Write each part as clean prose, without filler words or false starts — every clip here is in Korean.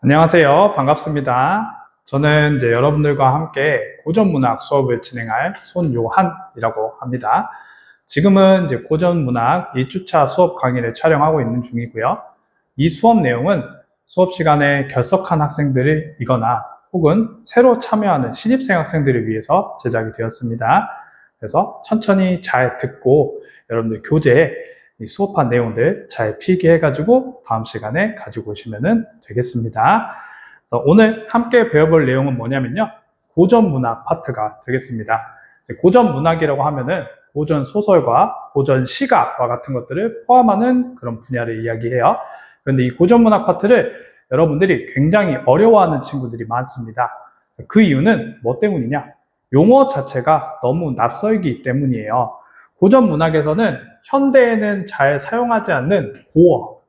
안녕하세요. 반갑습니다. 저는 이제 여러분들과 함께 고전문학 수업을 진행할 손요한이라고 합니다. 지금은 이제 고전문학 2주차 수업 강의를 촬영하고 있는 중이고요. 이 수업 내용은 수업 시간에 결석한 학생들이거나 혹은 새로 참여하는 신입생 학생들을 위해서 제작이 되었습니다. 그래서 천천히 잘 듣고 여러분들 교재에 이 수업한 내용들 잘 필기해가지고 다음 시간에 가지고 오시면 되겠습니다. 그래서 오늘 함께 배워볼 내용은 뭐냐면요. 고전문학 파트가 되겠습니다. 고전문학이라고 하면은 고전 소설과 고전 시가와 같은 것들을 포함하는 그런 분야를 이야기해요. 그런데 이 고전문학 파트를 여러분들이 굉장히 어려워하는 친구들이 많습니다. 그 이유는 뭐 때문이냐? 용어 자체가 너무 낯설기 때문이에요. 고전 문학에서는 현대에는 잘 사용하지 않는 고어,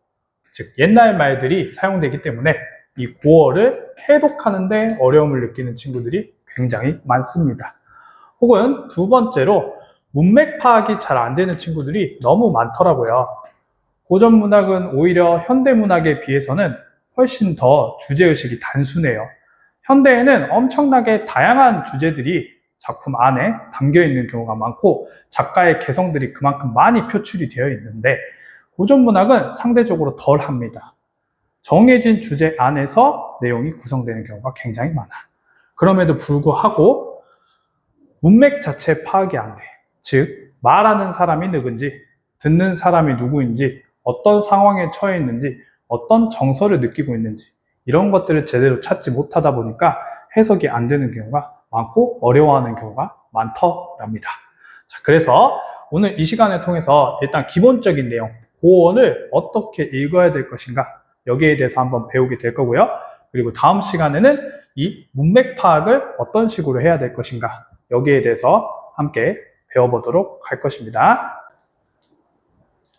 즉 옛날 말들이 사용되기 때문에 이 고어를 해독하는데 어려움을 느끼는 친구들이 굉장히 많습니다. 혹은 두 번째로 문맥 파악이 잘 안 되는 친구들이 너무 많더라고요. 고전 문학은 오히려 현대 문학에 비해서는 훨씬 더 주제의식이 단순해요. 현대에는 엄청나게 다양한 주제들이 작품 안에 담겨 있는 경우가 많고 작가의 개성들이 그만큼 많이 표출이 되어 있는데 고전 문학은 상대적으로 덜 합니다. 정해진 주제 안에서 내용이 구성되는 경우가 굉장히 많아. 그럼에도 불구하고 문맥 자체 파악이 안 돼. 즉 말하는 사람이 누군지 듣는 사람이 누구인지 어떤 상황에 처해 있는지 어떤 정서를 느끼고 있는지 이런 것들을 제대로 찾지 못하다 보니까 해석이 안 되는 경우가 많고 어려워하는 경우가 많더랍니다. 자, 그래서 오늘 이 시간을 통해서 일단 기본적인 내용, 고어를 어떻게 읽어야 될 것인가 여기에 대해서 한번 배우게 될 거고요. 그리고 다음 시간에는 이 문맥 파악을 어떤 식으로 해야 될 것인가 여기에 대해서 함께 배워보도록 할 것입니다.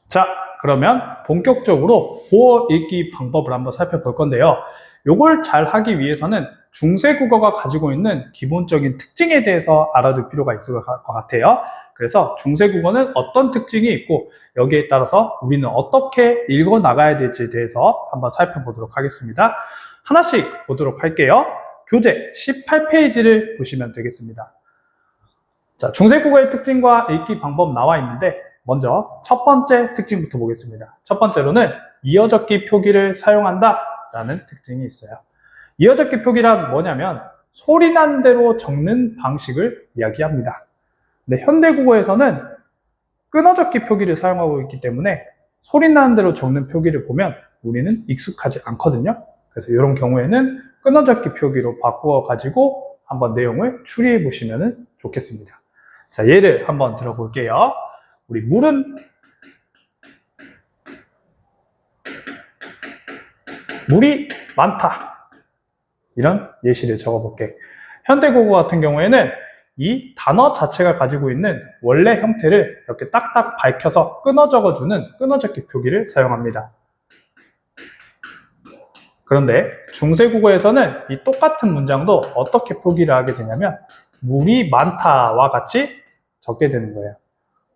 자, 그러면 본격적으로 고어 읽기 방법을 한번 살펴볼 건데요. 이걸 잘 하기 위해서는 중세국어가 가지고 있는 기본적인 특징에 대해서 알아둘 필요가 있을 것 같아요. 그래서 중세국어는 어떤 특징이 있고 여기에 따라서 우리는 어떻게 읽어 나가야 될지에 대해서 한번 살펴보도록 하겠습니다. 하나씩 보도록 할게요. 교재 18페이지를 보시면 되겠습니다. 자, 중세국어의 특징과 읽기 방법 나와 있는데 먼저 첫 번째 특징부터 보겠습니다. 첫 번째로는 이어적기 표기를 사용한다 라는 특징이 있어요. 이어적기 표기란 뭐냐면 소리난 대로 적는 방식을 이야기합니다. 근데 현대국어에서는 끊어적기 표기를 사용하고 있기 때문에 소리나는 대로 적는 표기를 보면 우리는 익숙하지 않거든요. 그래서 이런 경우에는 끊어적기 표기로 바꾸어 가지고 한번 내용을 추리해 보시면 좋겠습니다. 자, 예를 한번 들어볼게요. 우리 물은 물이 많다. 이런 예시를 적어볼게. 현대국어 같은 경우에는 이 단어 자체가 가지고 있는 원래 형태를 이렇게 딱딱 밝혀서 끊어 적어주는 끊어적기 표기를 사용합니다. 그런데 중세국어에서는 이 똑같은 문장도 어떻게 표기를 하게 되냐면 물이 많다와 같이 적게 되는 거예요.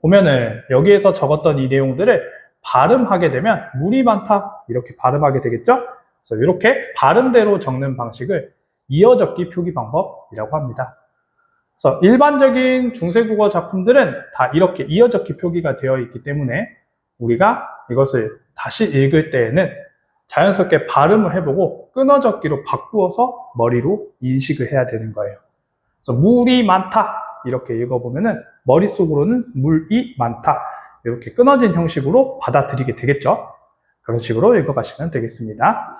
보면은 여기에서 적었던 이 내용들을 발음하게 되면 물이 많다 이렇게 발음하게 되겠죠? 그래서 이렇게 발음대로 적는 방식을 이어적기 표기 방법이라고 합니다. 그래서 일반적인 중세국어 작품들은 다 이렇게 이어적기 표기가 되어 있기 때문에 우리가 이것을 다시 읽을 때에는 자연스럽게 발음을 해보고 끊어적기로 바꾸어서 머리로 인식을 해야 되는 거예요. 그래서 물이 많다 이렇게 읽어보면은 머릿속으로는 물이 많다 이렇게 끊어진 형식으로 받아들이게 되겠죠. 그런 식으로 읽어가시면 되겠습니다.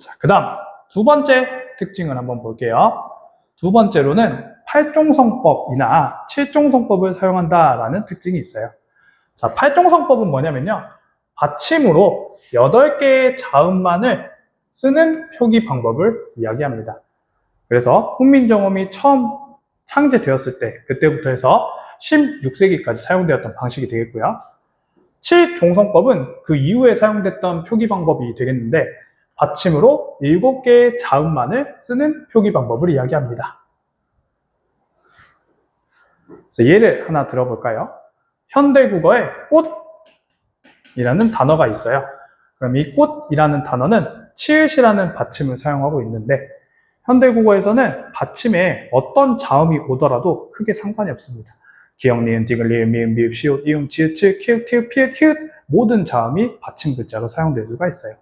자, 그 다음 두 번째 특징을 한번 볼게요. 두 번째로는 팔종성법이나 칠종성법을 사용한다라는 특징이 있어요. 자, 팔종성법은 뭐냐면요. 받침으로 8개의 자음만을 쓰는 표기 방법을 이야기합니다. 그래서 훈민정음이 처음 창제되었을 때 그때부터 해서 16세기까지 사용되었던 방식이 되겠고요. 칠종성법은 그 이후에 사용됐던 표기 방법이 되겠는데 받침으로 7개의 자음만을 쓰는 표기 방법을 이야기합니다. 그래서 예를 하나 들어볼까요? 현대국어에 꽃이라는 단어가 있어요. 그럼 이 꽃이라는 단어는 치읓이라는 받침을 사용하고 있는데 현대국어에서는 받침에 어떤 자음이 오더라도 크게 상관이 없습니다. 기역, 니은, 디귿, 리을, 미음, 비읍, 시옷, 이응, 지읒, 치, 키읔, 티읕, 피읒, 히읗 모든 자음이 받침 글자로 사용될 수가 있어요.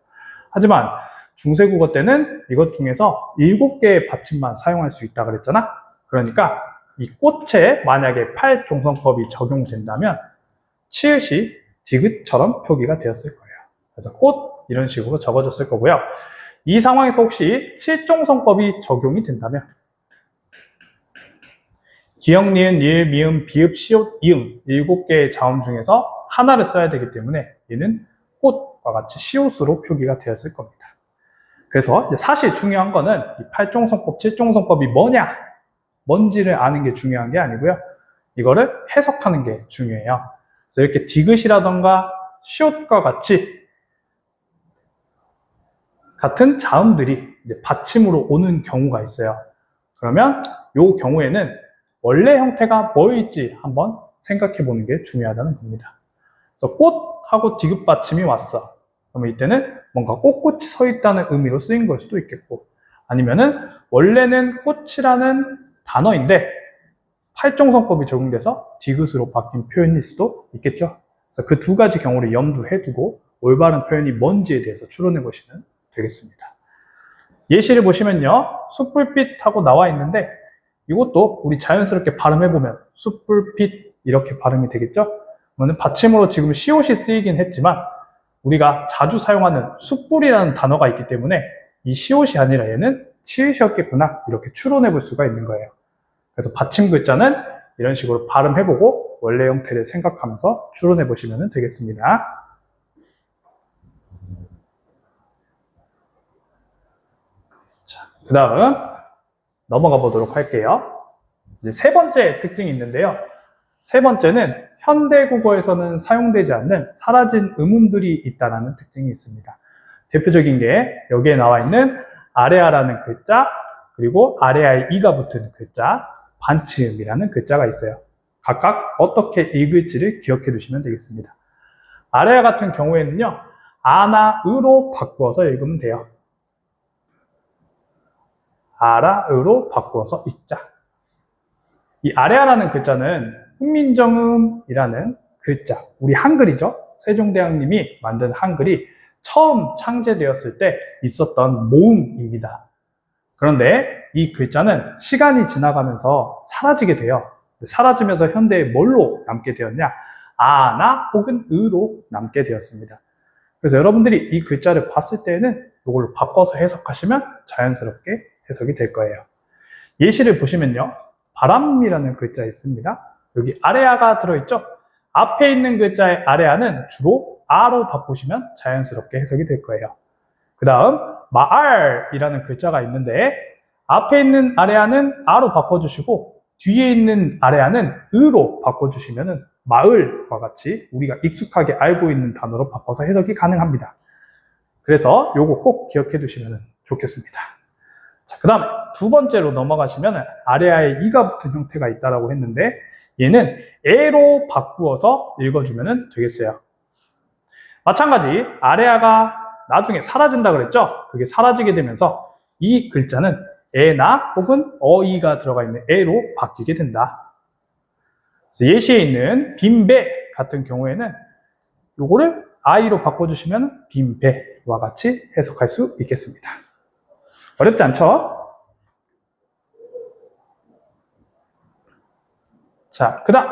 하지만 중세국어 때는 이것 중에서 7개의 받침만 사용할 수 있다 그랬잖아. 그러니까 이 꽃에 만약에 팔종성법이 적용된다면 치읓이 디귿처럼 표기가 되었을 거예요. 그래서 꽃 이런 식으로 적어졌을 거고요. 이 상황에서 혹시 칠종성법이 적용이 된다면 기역, 니은, 리을, 미음, 비읍, 시옷, 이응 7개의 자음 중에서 하나를 써야 되기 때문에 얘는 꽃과 같이 시옷으로 표기가 되었을 겁니다. 그래서 사실 중요한 거는 이 팔종성법, 칠종성법이 뭔지를 아는 게 중요한 게 아니고요. 이거를 해석하는 게 중요해요. 그래서 이렇게 디귿이라던가 시옷과 같은 자음들이 이제 받침으로 오는 경우가 있어요. 그러면 이 경우에는 원래 형태가 뭐일지 한번 생각해 보는 게 중요하다는 겁니다. 그래서 꽃하고 디귿 받침이 왔어. 그러면 이때는 뭔가 꽃꽃이 서 있다는 의미로 쓰인 걸 수도 있겠고, 아니면은 원래는 꽃이라는 단어인데 팔종성법이 적용돼서 디귿으로 바뀐 표현일 수도 있겠죠. 그래서 그 두 가지 경우를 염두해 두고 올바른 표현이 뭔지에 대해서 추론해 보시면 되겠습니다. 예시를 보시면요, 숯불빛하고 나와 있는데 이것도 우리 자연스럽게 발음해 보면 숯불빛 이렇게 발음이 되겠죠. 그러면 받침으로 지금 시옷이 쓰이긴 했지만 우리가 자주 사용하는 숯불이라는 단어가 있기 때문에 이 시옷이 아니라 얘는 치읓이었겠구나 이렇게 추론해 볼 수가 있는 거예요. 그래서 받침 글자는 이런 식으로 발음해보고 원래 형태를 생각하면서 추론해 보시면 되겠습니다. 자, 그 다음 넘어가 보도록 할게요. 이제 세 번째 특징이 있는데요. 세 번째는 현대국어에서는 사용되지 않는 사라진 음운들이 있다는 특징이 있습니다. 대표적인 게 여기에 나와 있는 아레아라는 글자, 그리고 아레아에 이가 붙은 글자, 반치음이라는 글자가 있어요. 각각 어떻게 읽을지를 기억해 두시면 되겠습니다. 아레아 같은 경우에는요, 아나, 으로 바꾸어서 읽으면 돼요. 아라, 으로 바꾸어서 읽자. 이 아레아라는 글자는 훈민정음이라는 글자, 우리 한글이죠. 세종대왕님이 만든 한글이 처음 창제되었을 때 있었던 모음입니다. 그런데 이 글자는 시간이 지나가면서 사라지게 돼요. 사라지면서 현대에 뭘로 남게 되었냐? 아나 혹은 으로 남게 되었습니다. 그래서 여러분들이 이 글자를 봤을 때는 이걸로 바꿔서 해석하시면 자연스럽게 해석이 될 거예요. 예시를 보시면요. 바람이라는 글자 있습니다. 여기 아레아가 들어있죠? 앞에 있는 글자의 아레아는 주로 아로 바꾸시면 자연스럽게 해석이 될 거예요. 그 다음 마알이라는 글자가 있는데 앞에 있는 아레아는 아로 바꿔주시고 뒤에 있는 아레아는 으로 바꿔주시면 마을과 같이 우리가 익숙하게 알고 있는 단어로 바꿔서 해석이 가능합니다. 그래서 요거 꼭 기억해 두시면 좋겠습니다. 자, 그 다음에 두 번째로 넘어가시면 아레아에 이가 붙은 형태가 있다고 했는데 얘는 에로 바꾸어서 읽어주면 되겠어요. 마찬가지 아레아가 나중에 사라진다 그랬죠? 그게 사라지게 되면서 이 글자는 에나 혹은 어이가 들어가 있는 에로 바뀌게 된다. 그래서 예시에 있는 빈배 같은 경우에는 요거를 아이로 바꿔주시면 빈배와 같이 해석할 수 있겠습니다. 어렵지 않죠? 자, 그 다음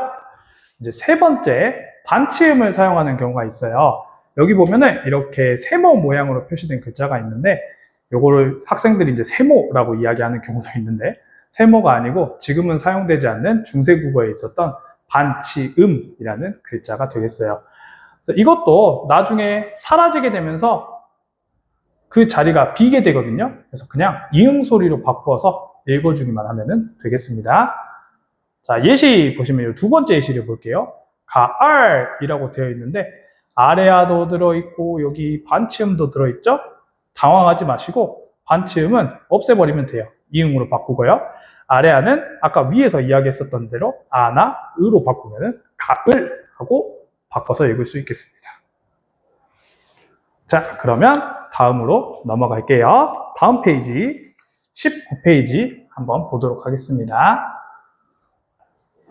이제 세 번째 반치음을 사용하는 경우가 있어요. 여기 보면은 이렇게 세모 모양으로 표시된 글자가 있는데 요거를 학생들이 이제 세모라고 이야기하는 경우도 있는데 세모가 아니고 지금은 사용되지 않는 중세국어에 있었던 반치음이라는 글자가 되겠어요. 그래서 이것도 나중에 사라지게 되면서 그 자리가 비게 되거든요. 그래서 그냥 이응 소리로 바꾸어서 읽어주기만 하면 되겠습니다. 자, 예시 보시면 두 번째 예시를 볼게요. 가알이라고 되어 있는데 아레아도 들어있고 여기 반치음도 들어있죠? 당황하지 마시고 반치음은 없애버리면 돼요. 이응으로 바꾸고요. 아레아는 아까 위에서 이야기했었던 대로 아나, 으로 바꾸면 가을 하고 바꿔서 읽을 수 있겠습니다. 자, 그러면 다음으로 넘어갈게요. 다음 페이지 19페이지 한번 보도록 하겠습니다.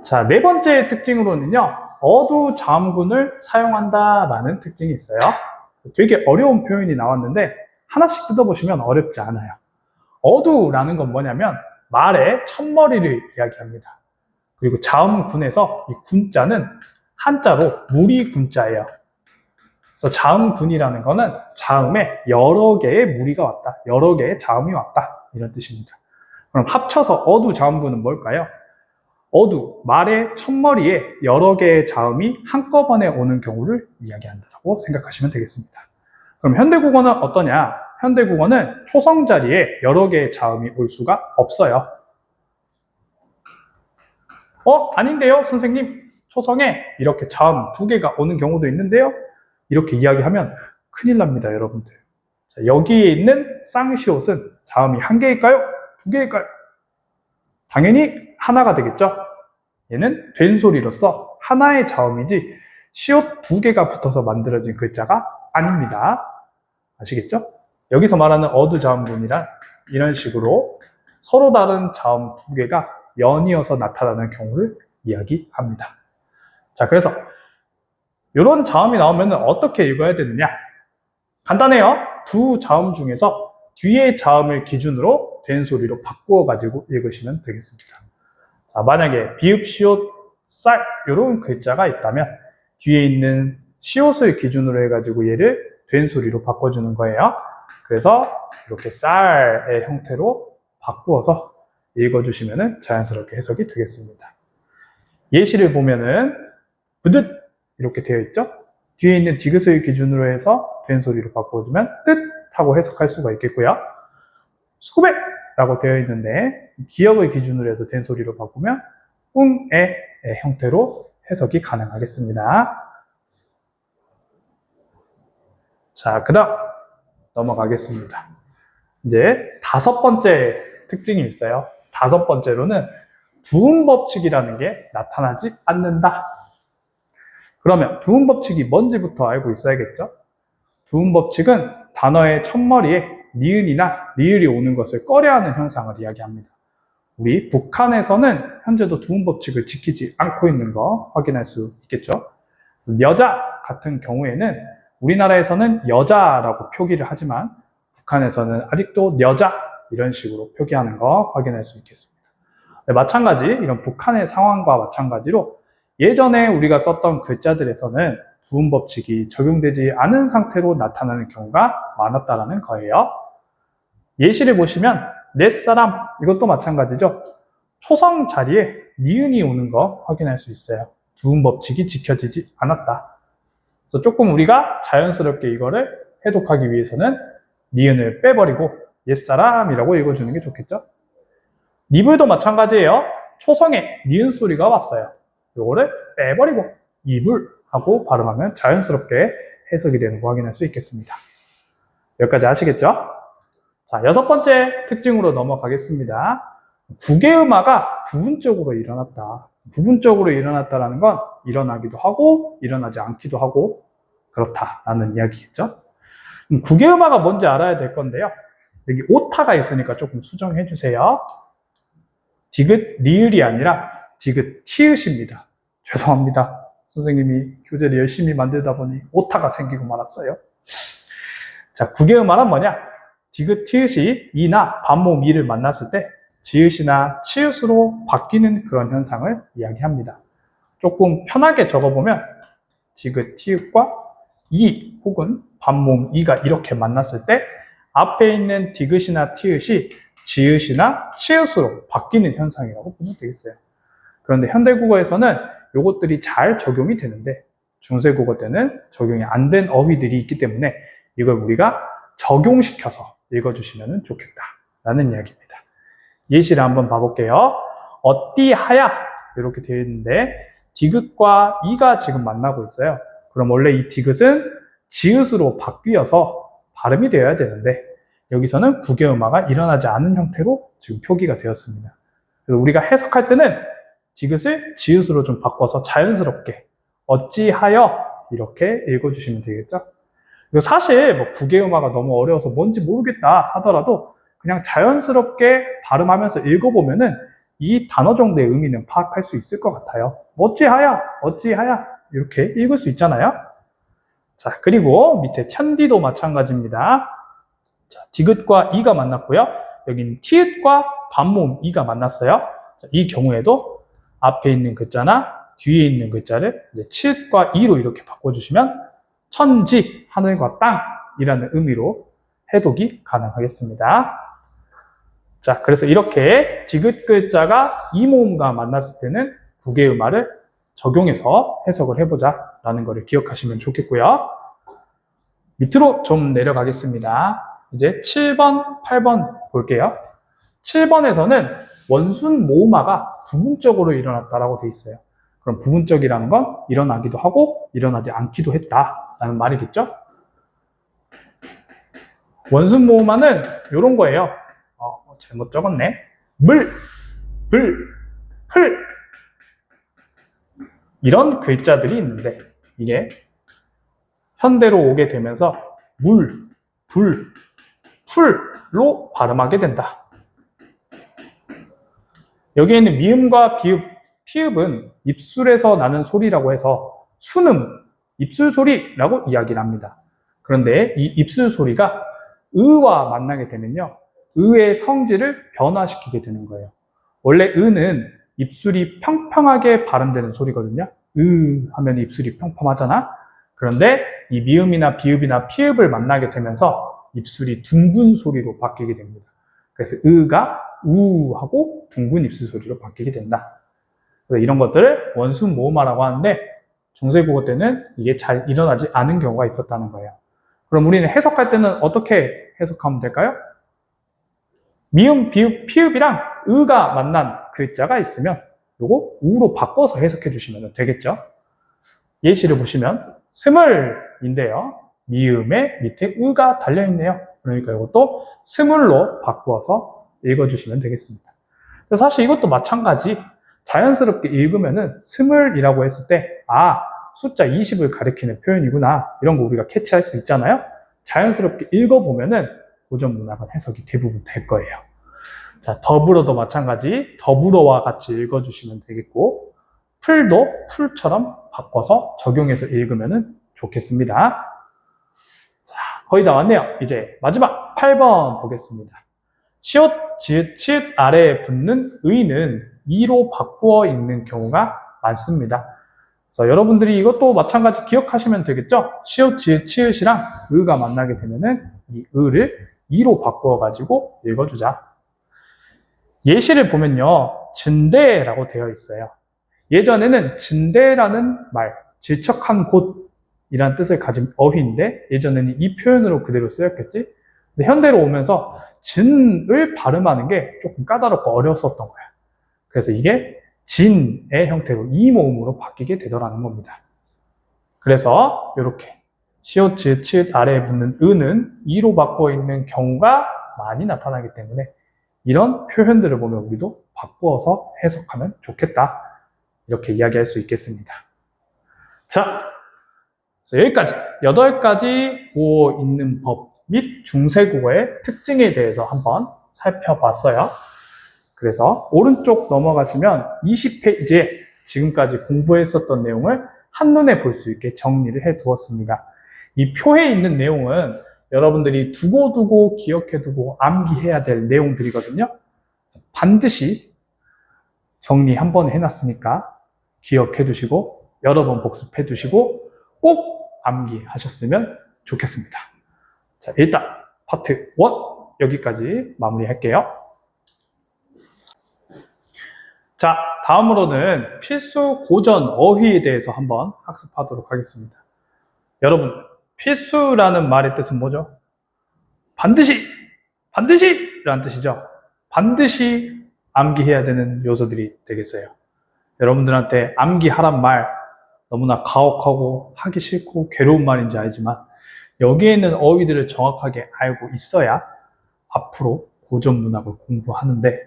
자, 네 번째 특징으로는요, 어두자음군을 사용한다라는 특징이 있어요. 되게 어려운 표현이 나왔는데 하나씩 뜯어보시면 어렵지 않아요. 어두라는 건 뭐냐면 말의 첫머리를 이야기합니다. 그리고 자음군에서 이 군자는 한자로 무리 군자예요. 그래서 자음군이라는 거는 자음에 여러 개의 무리가 왔다, 여러 개의 자음이 왔다, 이런 뜻입니다. 그럼 합쳐서 어두자음군은 뭘까요? 어두, 말의 첫머리에 여러 개의 자음이 한꺼번에 오는 경우를 이야기한다고 생각하시면 되겠습니다. 그럼 현대국어는 어떠냐? 현대국어는 초성 자리에 여러 개의 자음이 올 수가 없어요. 아닌데요, 선생님. 초성에 이렇게 자음 2개가 오는 경우도 있는데요. 이렇게 이야기하면 큰일 납니다, 여러분들. 자, 여기에 있는 쌍시옷은 자음이 1개일까요? 2개일까요? 당연히 하나가 되겠죠? 얘는 된소리로서 하나의 자음이지 시옷 2개가 붙어서 만들어진 글자가 아닙니다. 아시겠죠? 여기서 말하는 어두자음군이란 이런 식으로 서로 다른 자음 2개가 연이어서 나타나는 경우를 이야기합니다. 자, 그래서 이런 자음이 나오면 어떻게 읽어야 되느냐? 간단해요. 두 자음 중에서 뒤의 자음을 기준으로 된소리로 바꾸어 가지고 읽으시면 되겠습니다. 자, 만약에 비읍, 시옷, 쌀 이런 글자가 있다면 뒤에 있는 시옷을 기준으로 해가지고 얘를 된소리로 바꿔주는 거예요. 그래서 이렇게 쌀의 형태로 바꾸어서 읽어주시면 자연스럽게 해석이 되겠습니다. 예시를 보면은 부듯 이렇게 되어 있죠? 뒤에 있는 디귿을 기준으로 해서 된소리로 바꿔주면 뜻 하고 해석할 수가 있겠고요. 수구배 라고 되어 있는데 기역을 기준으로 해서 된소리로 바꾸면 웅의 형태로 해석이 가능하겠습니다. 자, 그 다음 넘어가겠습니다. 이제 5번째 특징이 있어요. 5번째로는 두음법칙이라는 게 나타나지 않는다. 그러면 두음법칙이 뭔지부터 알고 있어야겠죠? 두음법칙은 단어의 첫머리에 니은이나 리을이 오는 것을 꺼려하는 현상을 이야기합니다. 우리 북한에서는 현재도 두음법칙을 지키지 않고 있는 거 확인할 수 있겠죠? 여자 같은 경우에는 우리나라에서는 여자라고 표기를 하지만 북한에서는 아직도 여자 이런 식으로 표기하는 거 확인할 수 있겠습니다. 네, 마찬가지 이런 북한의 상황과 마찬가지로 예전에 우리가 썼던 글자들에서는 두음법칙이 적용되지 않은 상태로 나타나는 경우가 많았다는 거예요. 예시를 보시면 내 사람 이것도 마찬가지죠. 초성 자리에 니은이 오는 거 확인할 수 있어요. 두음법칙이 지켜지지 않았다. 그래서 조금 우리가 자연스럽게 이거를 해독하기 위해서는 니은을 빼버리고 옛사람이라고 읽어주는 게 좋겠죠. 니불도 마찬가지예요. 초성에 니은 소리가 왔어요. 요거를 빼버리고 이불 하고 발음하면 자연스럽게 해석이 되는 거 확인할 수 있겠습니다. 여기까지 아시겠죠? 자, 6번째 특징으로 넘어가겠습니다. 구개음화가 부분적으로 일어났다. 부분적으로 일어났다는 건 일어나기도 하고 일어나지 않기도 하고 그렇다라는 이야기겠죠? 구개음화가 뭔지 알아야 될 건데요. 여기 오타가 있으니까 조금 수정해 주세요. 디귿 리을이 아니라 디귿 티읕입니다. 죄송합니다. 선생님이 교재를 열심히 만들다 보니 오타가 생기고 말았어요. 자, 구개음화는 뭐냐? 디귿 티읕이 이나 반모 미를 만났을 때 지읒이나 치읒으로 바뀌는 그런 현상을 이야기합니다. 조금 편하게 적어보면 디귿 티읕과 이 혹은 반모 이가 이렇게 만났을 때 앞에 있는 디귿이나 티읕이 지읒이나 치읒으로 바뀌는 현상이라고 보면 되겠어요. 그런데 현대국어에서는 이것들이 잘 적용이 되는데 중세국어 때는 적용이 안 된 어휘들이 있기 때문에 이걸 우리가 적용시켜서 읽어주시면 좋겠다라는 이야기입니다. 예시를 한번 봐볼게요. 어띠하야 이렇게 되어 있는데 디귿과 이가 지금 만나고 있어요. 그럼 원래 이 디귿은 지읒으로 바뀌어서 발음이 되어야 되는데 여기서는 구개음화가 일어나지 않은 형태로 지금 표기가 되었습니다. 그래서 우리가 해석할 때는 디귿을 지읒으로 좀 바꿔서 자연스럽게 어찌하여 이렇게 읽어주시면 되겠죠? 그리고 사실 뭐 국외음화가 너무 어려워서 뭔지 모르겠다 하더라도 그냥 자연스럽게 발음하면서 읽어보면은 이 단어 정도의 의미는 파악할 수 있을 것 같아요. 어찌하야, 어찌하야 이렇게 읽을 수 있잖아요. 자, 그리고 밑에 천디도 마찬가지입니다. 자, 디귿과 이가 만났고요. 여기는 티읕과 반모음 이가 만났어요. 자, 이 경우에도 앞에 있는 글자나 뒤에 있는 글자를 치읓과 이로 이렇게 바꿔주시면 천지, 하늘과 땅이라는 의미로 해독이 가능하겠습니다. 자, 그래서 이렇게 디귿 글자가 이모음과 만났을 때는 국외음화를 적용해서 해석을 해보자라는 것을 기억하시면 좋겠고요. 밑으로 좀 내려가겠습니다. 이제 7번, 8번 볼게요. 7번에서는 원순 모음화가 부분적으로 일어났다라고 돼 있어요. 그럼 부분적이라는 건 일어나기도 하고 일어나지 않기도 했다라는 말이겠죠? 원순 모음화는 이런 거예요. 잘못 적었네. 물, 불, 풀 이런 글자들이 있는데 이게 현대로 오게 되면서 물, 불, 풀로 발음하게 된다. 여기에 있는 미음과 비읍, 피읍은 입술에서 나는 소리라고 해서 순음, 입술 소리라고 이야기를 합니다. 그런데 이 입술 소리가 으와 만나게 되면요. 으의 성질을 변화시키게 되는 거예요. 원래 으는 입술이 평평하게 발음되는 소리거든요. 으 하면 입술이 평평하잖아. 그런데 이 미음이나 비읍이나 피읍을 만나게 되면서 입술이 둥근 소리로 바뀌게 됩니다. 그래서 으가 우하고 둥근 입술 소리로 바뀌게 된다. 그래서 이런 것들을 원순 모음화라고 하는데 중세국어 때는 이게 잘 일어나지 않은 경우가 있었다는 거예요. 그럼 우리는 해석할 때는 어떻게 해석하면 될까요? 미음, 비읍, 피읍이랑 으가 만난 글자가 있으면 요거 우로 바꿔서 해석해 주시면 되겠죠. 예시를 보시면 스물인데요. 미음에 밑에 으가 달려있네요. 그러니까 이것도 스물로 바꾸어서 읽어주시면 되겠습니다. 사실 이것도 마찬가지. 자연스럽게 읽으면은 스물이라고 했을 때 숫자 20을 가리키는 표현이구나 이런 거 우리가 캐치할 수 있잖아요. 자연스럽게 읽어보면은 고전 문학은 해석이 대부분 될 거예요. 자, 더불어도 마찬가지. 더불어와 같이 읽어주시면 되겠고 풀도 풀처럼 바꿔서 적용해서 읽으면 좋겠습니다. 자, 거의 다 왔네요. 이제 마지막 8번 보겠습니다. 시옷, 지읒, 치읓 아래에 붙는 의는 이로 바꾸어 읽는 경우가 많습니다. 그래서 여러분들이 이것도 마찬가지 기억하시면 되겠죠? 시옷, 지읒, 치읓이랑 의가 만나게 되면은 이 의를 이로 바꾸어 가지고 읽어주자. 예시를 보면요. 진대라고 되어 있어요. 예전에는 진대라는 말, 질척한 곳이라는 뜻을 가진 어휘인데 예전에는 이 표현으로 그대로 쓰였겠지? 근데 현대로 오면서 진을 발음하는 게 조금 까다롭고 어려웠었던 거야. 그래서 이게 진의 형태로 이 모음으로 바뀌게 되더라는 겁니다. 그래서 이렇게 시옷, 지읒, 치읓 아래에 붙는 은은 이로 바꿔 있는 경우가 많이 나타나기 때문에 이런 표현들을 보면 우리도 바꾸어서 해석하면 좋겠다. 이렇게 이야기할 수 있겠습니다. 자, 여기까지 8가지 국어 읽는 법 및 중세국어의 특징에 대해서 한번 살펴봤어요. 그래서 오른쪽 넘어가시면 20페이지에 지금까지 공부했었던 내용을 한눈에 볼 수 있게 정리를 해 두었습니다. 이 표에 있는 내용은 여러분들이 두고두고 기억해두고 암기해야 될 내용들이거든요. 반드시 정리 한번 해놨으니까 기억해 두시고 여러 번 복습해 두시고 꼭 암기하셨으면 좋겠습니다. 자, 일단 파트 1 여기까지 마무리할게요. 자, 다음으로는 필수 고전 어휘에 대해서 한번 학습하도록 하겠습니다. 여러분, 필수라는 말의 뜻은 뭐죠? 반드시! 라는 뜻이죠. 반드시 암기해야 되는 요소들이 되겠어요. 여러분들한테 암기하란 말 너무나 가혹하고 하기 싫고 괴로운 말인지 알지만 여기에 있는 어휘들을 정확하게 알고 있어야 앞으로 고전 문학을 공부하는데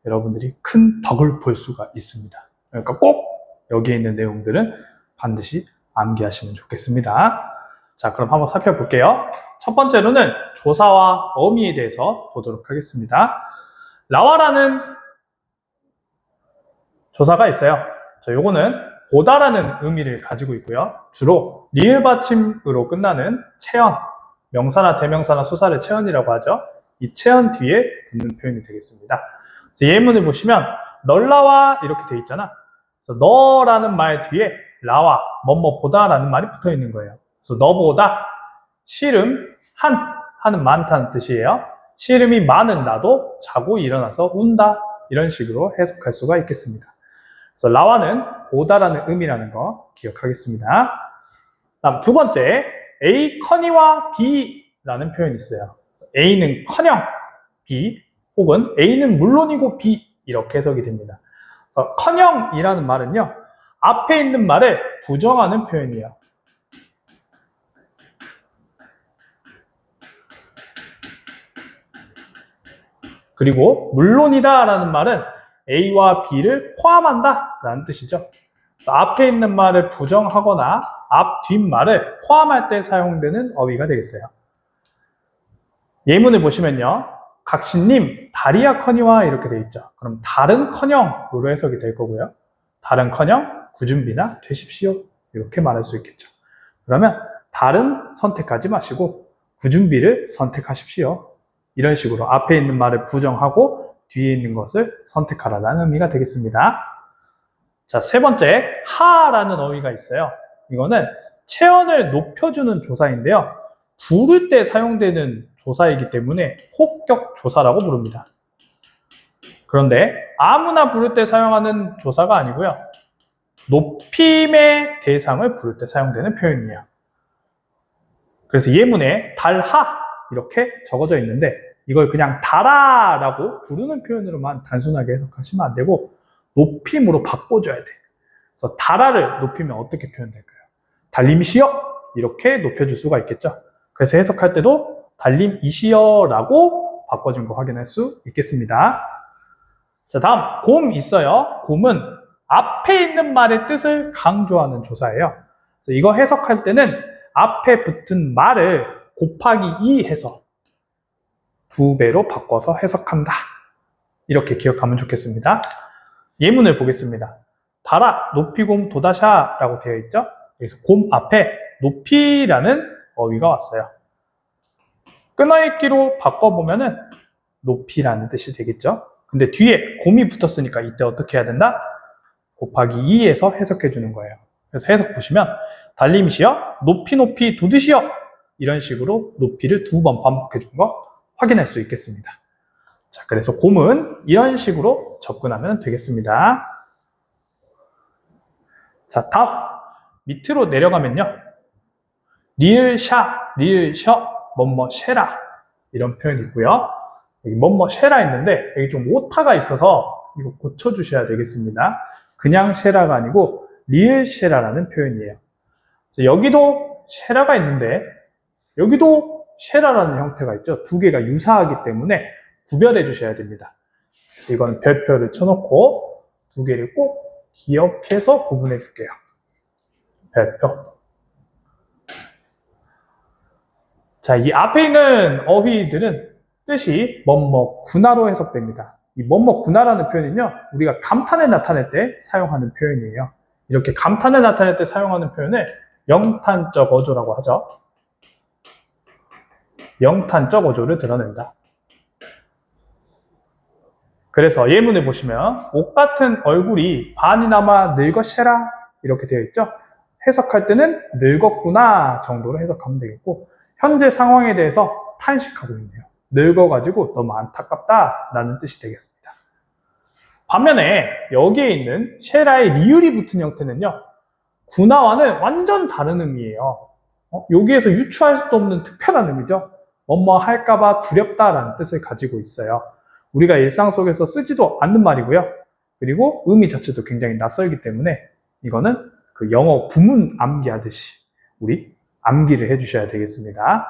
여러분들이 큰 덕을 볼 수가 있습니다. 그러니까 꼭 여기에 있는 내용들은 반드시 암기하시면 좋겠습니다. 자, 그럼 한번 살펴볼게요. 첫 번째로는 조사와 어미에 대해서 보도록 하겠습니다. 라와라는 조사가 있어요. 자, 요거는 보다라는 의미를 가지고 있고요. 주로 리을 받침으로 끝나는 체언, 명사나 대명사나 수사를 체언이라고 하죠. 이 체언 뒤에 붙는 표현이 되겠습니다. 그래서 예문을 보시면 널라와 이렇게 돼 있잖아. 그래서 너라는 말 뒤에 라와, 뭐뭐보다라는 말이 붙어 있는 거예요. 그래서 너보다, 씨름, 한은 많다는 뜻이에요. 씨름이 많은 나도 자고 일어나서 운다. 이런 식으로 해석할 수가 있겠습니다. 그래서 라와는 보다라는 의미라는 거 기억하겠습니다. 다음 두 번째, A 커니와 B라는 표현이 있어요. A는 커녕 B, 혹은 A는 물론이고 B 이렇게 해석이 됩니다. 그래서 커녕이라는 말은요, 앞에 있는 말을 부정하는 표현이에요. 그리고 물론이다 라는 말은 A와 B를 포함한다 라는 뜻이죠. 앞에 있는 말을 부정하거나 앞, 뒷말을 포함할 때 사용되는 어휘가 되겠어요. 예문을 보시면요, 각신님 다리야커니와 이렇게 돼 있죠. 그럼 다른커녕으로 해석이 될 거고요. 다른커녕 구준비나 되십시오 이렇게 말할 수 있겠죠. 그러면 다른 선택하지 마시고 구준비를 선택하십시오. 이런 식으로 앞에 있는 말을 부정하고 뒤에 있는 것을 선택하라는 의미가 되겠습니다. 자, 세 번째, 하라는 어휘가 있어요. 이거는 체언을 높여주는 조사인데요. 부를 때 사용되는 조사이기 때문에 혹격 조사라고 부릅니다. 그런데 아무나 부를 때 사용하는 조사가 아니고요. 높임의 대상을 부를 때 사용되는 표현이에요. 그래서 예문에 달하 이렇게 적어져 있는데 이걸 그냥 달아라고 부르는 표현으로만 단순하게 해석하시면 안 되고 높임으로 바꿔줘야 돼. 그래서 달아를 높이면 어떻게 표현될까요? 달림이시여 이렇게 높여줄 수가 있겠죠. 그래서 해석할 때도 달림이시여라고 바꿔준 거 확인할 수 있겠습니다. 자, 다음 곰 있어요. 곰은 앞에 있는 말의 뜻을 강조하는 조사예요. 그래서 이거 해석할 때는 앞에 붙은 말을 곱하기 2 해서 2배로 바꿔서 해석한다. 이렇게 기억하면 좋겠습니다. 예문을 보겠습니다. 달아, 높이 곰 도다샤 라고 되어 있죠. 그래서 곰 앞에 높이라는 어휘가 왔어요. 끊어읽기로 바꿔보면은 높이라는 뜻이 되겠죠. 근데 뒤에 곰이 붙었으니까 이때 어떻게 해야 된다? 곱하기 2에서 해석해 주는 거예요. 그래서 해석 보시면 달림이시여, 높이 높이 도드시여 이런 식으로 높이를 2번 반복해 준 거 확인할 수 있겠습니다. 자, 그래서 곰은 이런 식으로 접근하면 되겠습니다. 자, 다음 밑으로 내려가면요, 리을 샤, 리을 셔, 뭐뭐 쉐라 이런 표현이 있고요. 여기 뭐뭐 쉐라 있는데 여기 좀 오타가 있어서 이거 고쳐주셔야 되겠습니다. 그냥 쉐라가 아니고 리을 쉐라라는 표현이에요. 여기도 쉐라가 있는데 여기도 쉐라라는 형태가 있죠. 두 개가 유사하기 때문에 구별해 주셔야 됩니다. 이건 별표를 쳐놓고 두 개를 꼭 기억해서 구분해 줄게요. 별표. 자, 이 앞에 있는 어휘들은 뜻이 뭐뭐구나로 해석됩니다. 이 뭐뭐구나라는 표현은요, 우리가 감탄을 나타낼 때 사용하는 표현이에요. 이렇게 감탄을 나타낼 때 사용하는 표현을 영탄적 어조라고 하죠. 영탄적 어조를 드러낸다. 그래서 예문을 보시면 옷 같은 얼굴이 반이나마 늙었쉐라 이렇게 되어 있죠. 해석할 때는 늙었구나 정도로 해석하면 되겠고, 현재 상황에 대해서 탄식하고 있네요. 늙어가지고 너무 안타깝다라는 뜻이 되겠습니다. 반면에 여기에 있는 쉐라의 리을이 붙은 형태는요, 구나와는 완전 다른 의미예요. 여기에서 유추할 수도 없는 특별한 의미죠. 뭐뭐 할까봐 두렵다라는 뜻을 가지고 있어요. 우리가 일상 속에서 쓰지도 않는 말이고요. 그리고 의미 자체도 굉장히 낯설기 때문에 이거는 그 영어 구문 암기하듯이 우리 암기를 해주셔야 되겠습니다.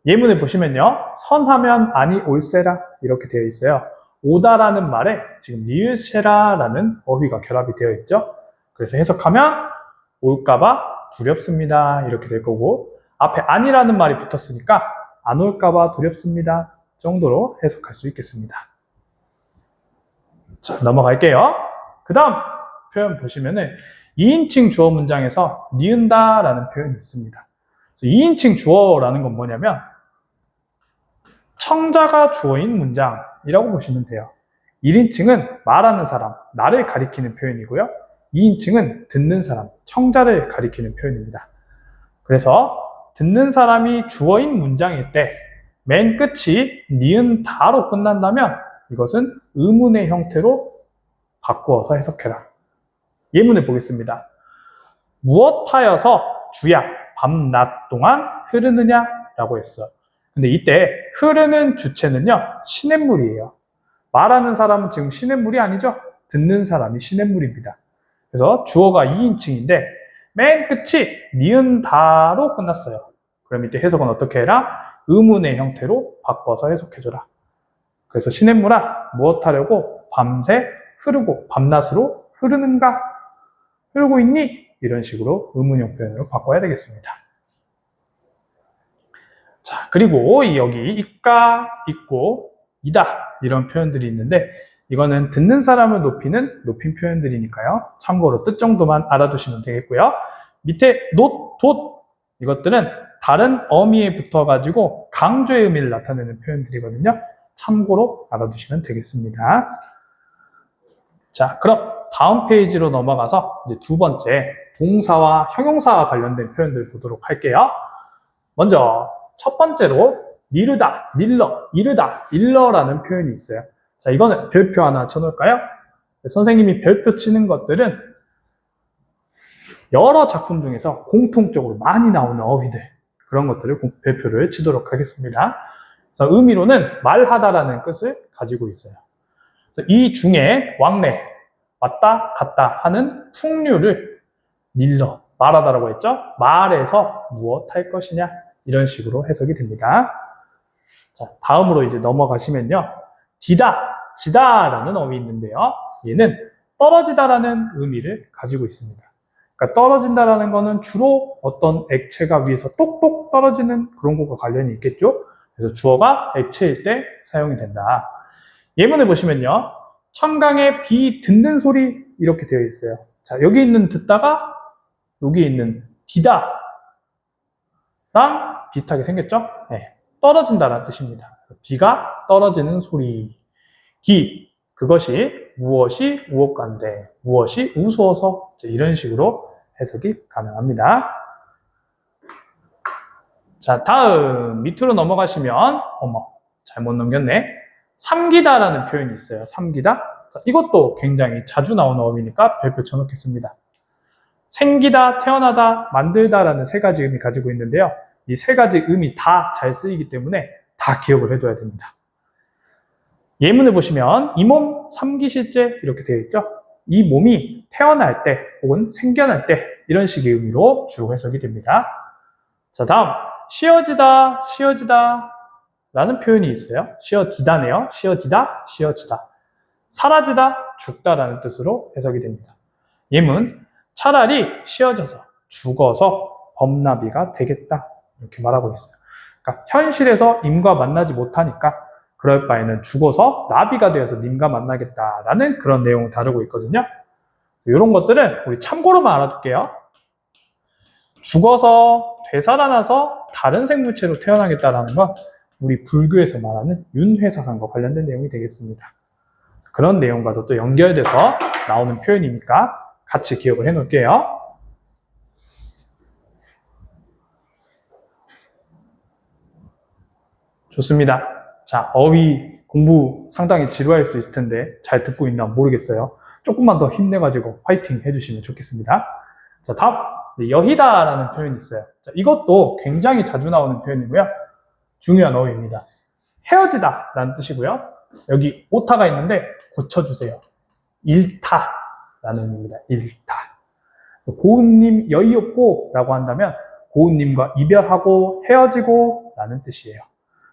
예문을 보시면요, 선하면 아니 올세라 이렇게 되어 있어요. 오다라는 말에 지금 리으세라라는 어휘가 결합이 되어 있죠. 그래서 해석하면 올까봐 두렵습니다 이렇게 될 거고, 앞에 아니라는 말이 붙었으니까 안 올까봐 두렵습니다 정도로 해석할 수 있겠습니다. 자, 넘어갈게요. 그 다음 표현 보시면은 2인칭 주어 문장에서 니은다 라는 표현이 있습니다. 2인칭 주어라는 건 뭐냐면 청자가 주어인 문장이라고 보시면 돼요. 1인칭은 말하는 사람, 나를 가리키는 표현이고요. 2인칭은 듣는 사람, 청자를 가리키는 표현입니다. 그래서 듣는 사람이 주어인 문장일 때 맨 끝이 니은 다로 끝난다면 이것은 의문의 형태로 바꾸어서 해석해라. 예문을 보겠습니다. 무엇하여서 주야 밤낮 동안 흐르느냐 라고 했어요. 근데 이때 흐르는 주체는요 시냇물이에요. 말하는 사람은 지금 시냇물이 아니죠. 듣는 사람이 시냇물입니다. 그래서 주어가 2인칭인데 맨 끝이 니은 다로 끝났어요. 그럼 이때 해석은 어떻게 해라? 의문의 형태로 바꿔서 해석해줘라. 그래서 시냇물아 무엇하려고 밤새 흐르고 밤낮으로 흐르는가? 흐르고 있니? 이런 식으로 의문형 표현으로 바꿔야 되겠습니다. 자, 그리고 여기 있가, 있고, 이다 이런 표현들이 있는데 이거는 듣는 사람을 높이는 높임 표현들이니까요. 참고로 뜻 정도만 알아두시면 되겠고요. 밑에 놋, 돛 이것들은 다른 어미에 붙어가지고 강조의 의미를 나타내는 표현들이거든요. 참고로 알아두시면 되겠습니다. 자, 그럼 다음 페이지로 넘어가서 이제 두 번째 동사와 형용사와 관련된 표현들 보도록 할게요. 먼저 첫 번째로 니르다, 닐러, 이르다, 일러라는 표현이 있어요. 자, 이거는 별표 하나 쳐놓을까요? 선생님이 별표 치는 것들은 여러 작품 중에서 공통적으로 많이 나오는 어휘들 그런 것들을 별표를 치도록 하겠습니다. 그래서 의미로는 말하다라는 뜻을 가지고 있어요. 그래서 이 중에 왕래, 왔다 갔다 하는 풍류를 닐러, 말하다라고 했죠? 말해서 무엇 할 것이냐 이런 식으로 해석이 됩니다. 자, 다음으로 이제 넘어가시면요. 디다, 지다라는 어휘 있는데요. 얘는 떨어지다라는 의미를 가지고 있습니다. 그러니까 떨어진다라는 거는 주로 어떤 액체가 위에서 똑똑 떨어지는 그런 것과 관련이 있겠죠. 그래서 주어가 액체일 때 사용이 된다. 예문을 보시면요. 청강의 비 듣는 소리 이렇게 되어 있어요. 자, 여기 있는 듣다가 여기 있는 디다랑 비슷하게 생겼죠? 네, 떨어진다라는 뜻입니다. 비가 떨어지는 소리. 기, 그것이 무엇이 무엇간데 무엇이 우스워서 이런 식으로 해석이 가능합니다. 자, 다음 밑으로 넘어가시면 어머 잘못 넘겼네. 삼기다라는 표현이 있어요. 삼기다. 자, 이것도 굉장히 자주 나오는 어휘니까 별표 쳐놓겠습니다. 생기다, 태어나다, 만들다라는 세 가지 의미 가지고 있는데요. 이 세 가지 의미 다 잘 쓰이기 때문에 다 기억을 해둬야 됩니다. 예문을 보시면 이 몸 삼기실제 이렇게 되어 있죠. 이 몸이 태어날 때 혹은 생겨날 때 이런 식의 의미로 주로 해석이 됩니다. 자, 다음 쉬어지다, 쉬어지다 라는 표현이 있어요. 쉬어지다네요. 쉬어지다, 쉬어지다. 사라지다, 죽다라는 뜻으로 해석이 됩니다. 예문 차라리 쉬어져서 죽어서 범나비가 되겠다 이렇게 말하고 있어요. 그러니까 현실에서 임과 만나지 못하니까 그럴 바에는 죽어서 나비가 되어서 님과 만나겠다라는 그런 내용을 다루고 있거든요. 이런 것들은 우리 참고로만 알아둘게요. 죽어서 되살아나서 다른 생물체로 태어나겠다라는 건 우리 불교에서 말하는 윤회사상과 관련된 내용이 되겠습니다. 그런 내용과도 또 연결돼서 나오는 표현이니까 같이 기억을 해놓을게요. 좋습니다. 자, 어휘 공부 상당히 지루할 수 있을 텐데 잘 듣고 있나 모르겠어요. 조금만 더 힘내가지고 화이팅 해주시면 좋겠습니다. 자, 다음 여희다라는 표현이 있어요. 자, 이것도 굉장히 자주 나오는 표현이고요. 중요한 어휘입니다. 헤어지다라는 뜻이고요. 여기 오타가 있는데 고쳐주세요. 잃다라는 의미입니다. 잃다. 고운님 여의 없고 라고 한다면 고운님과 이별하고 헤어지고 라는 뜻이에요.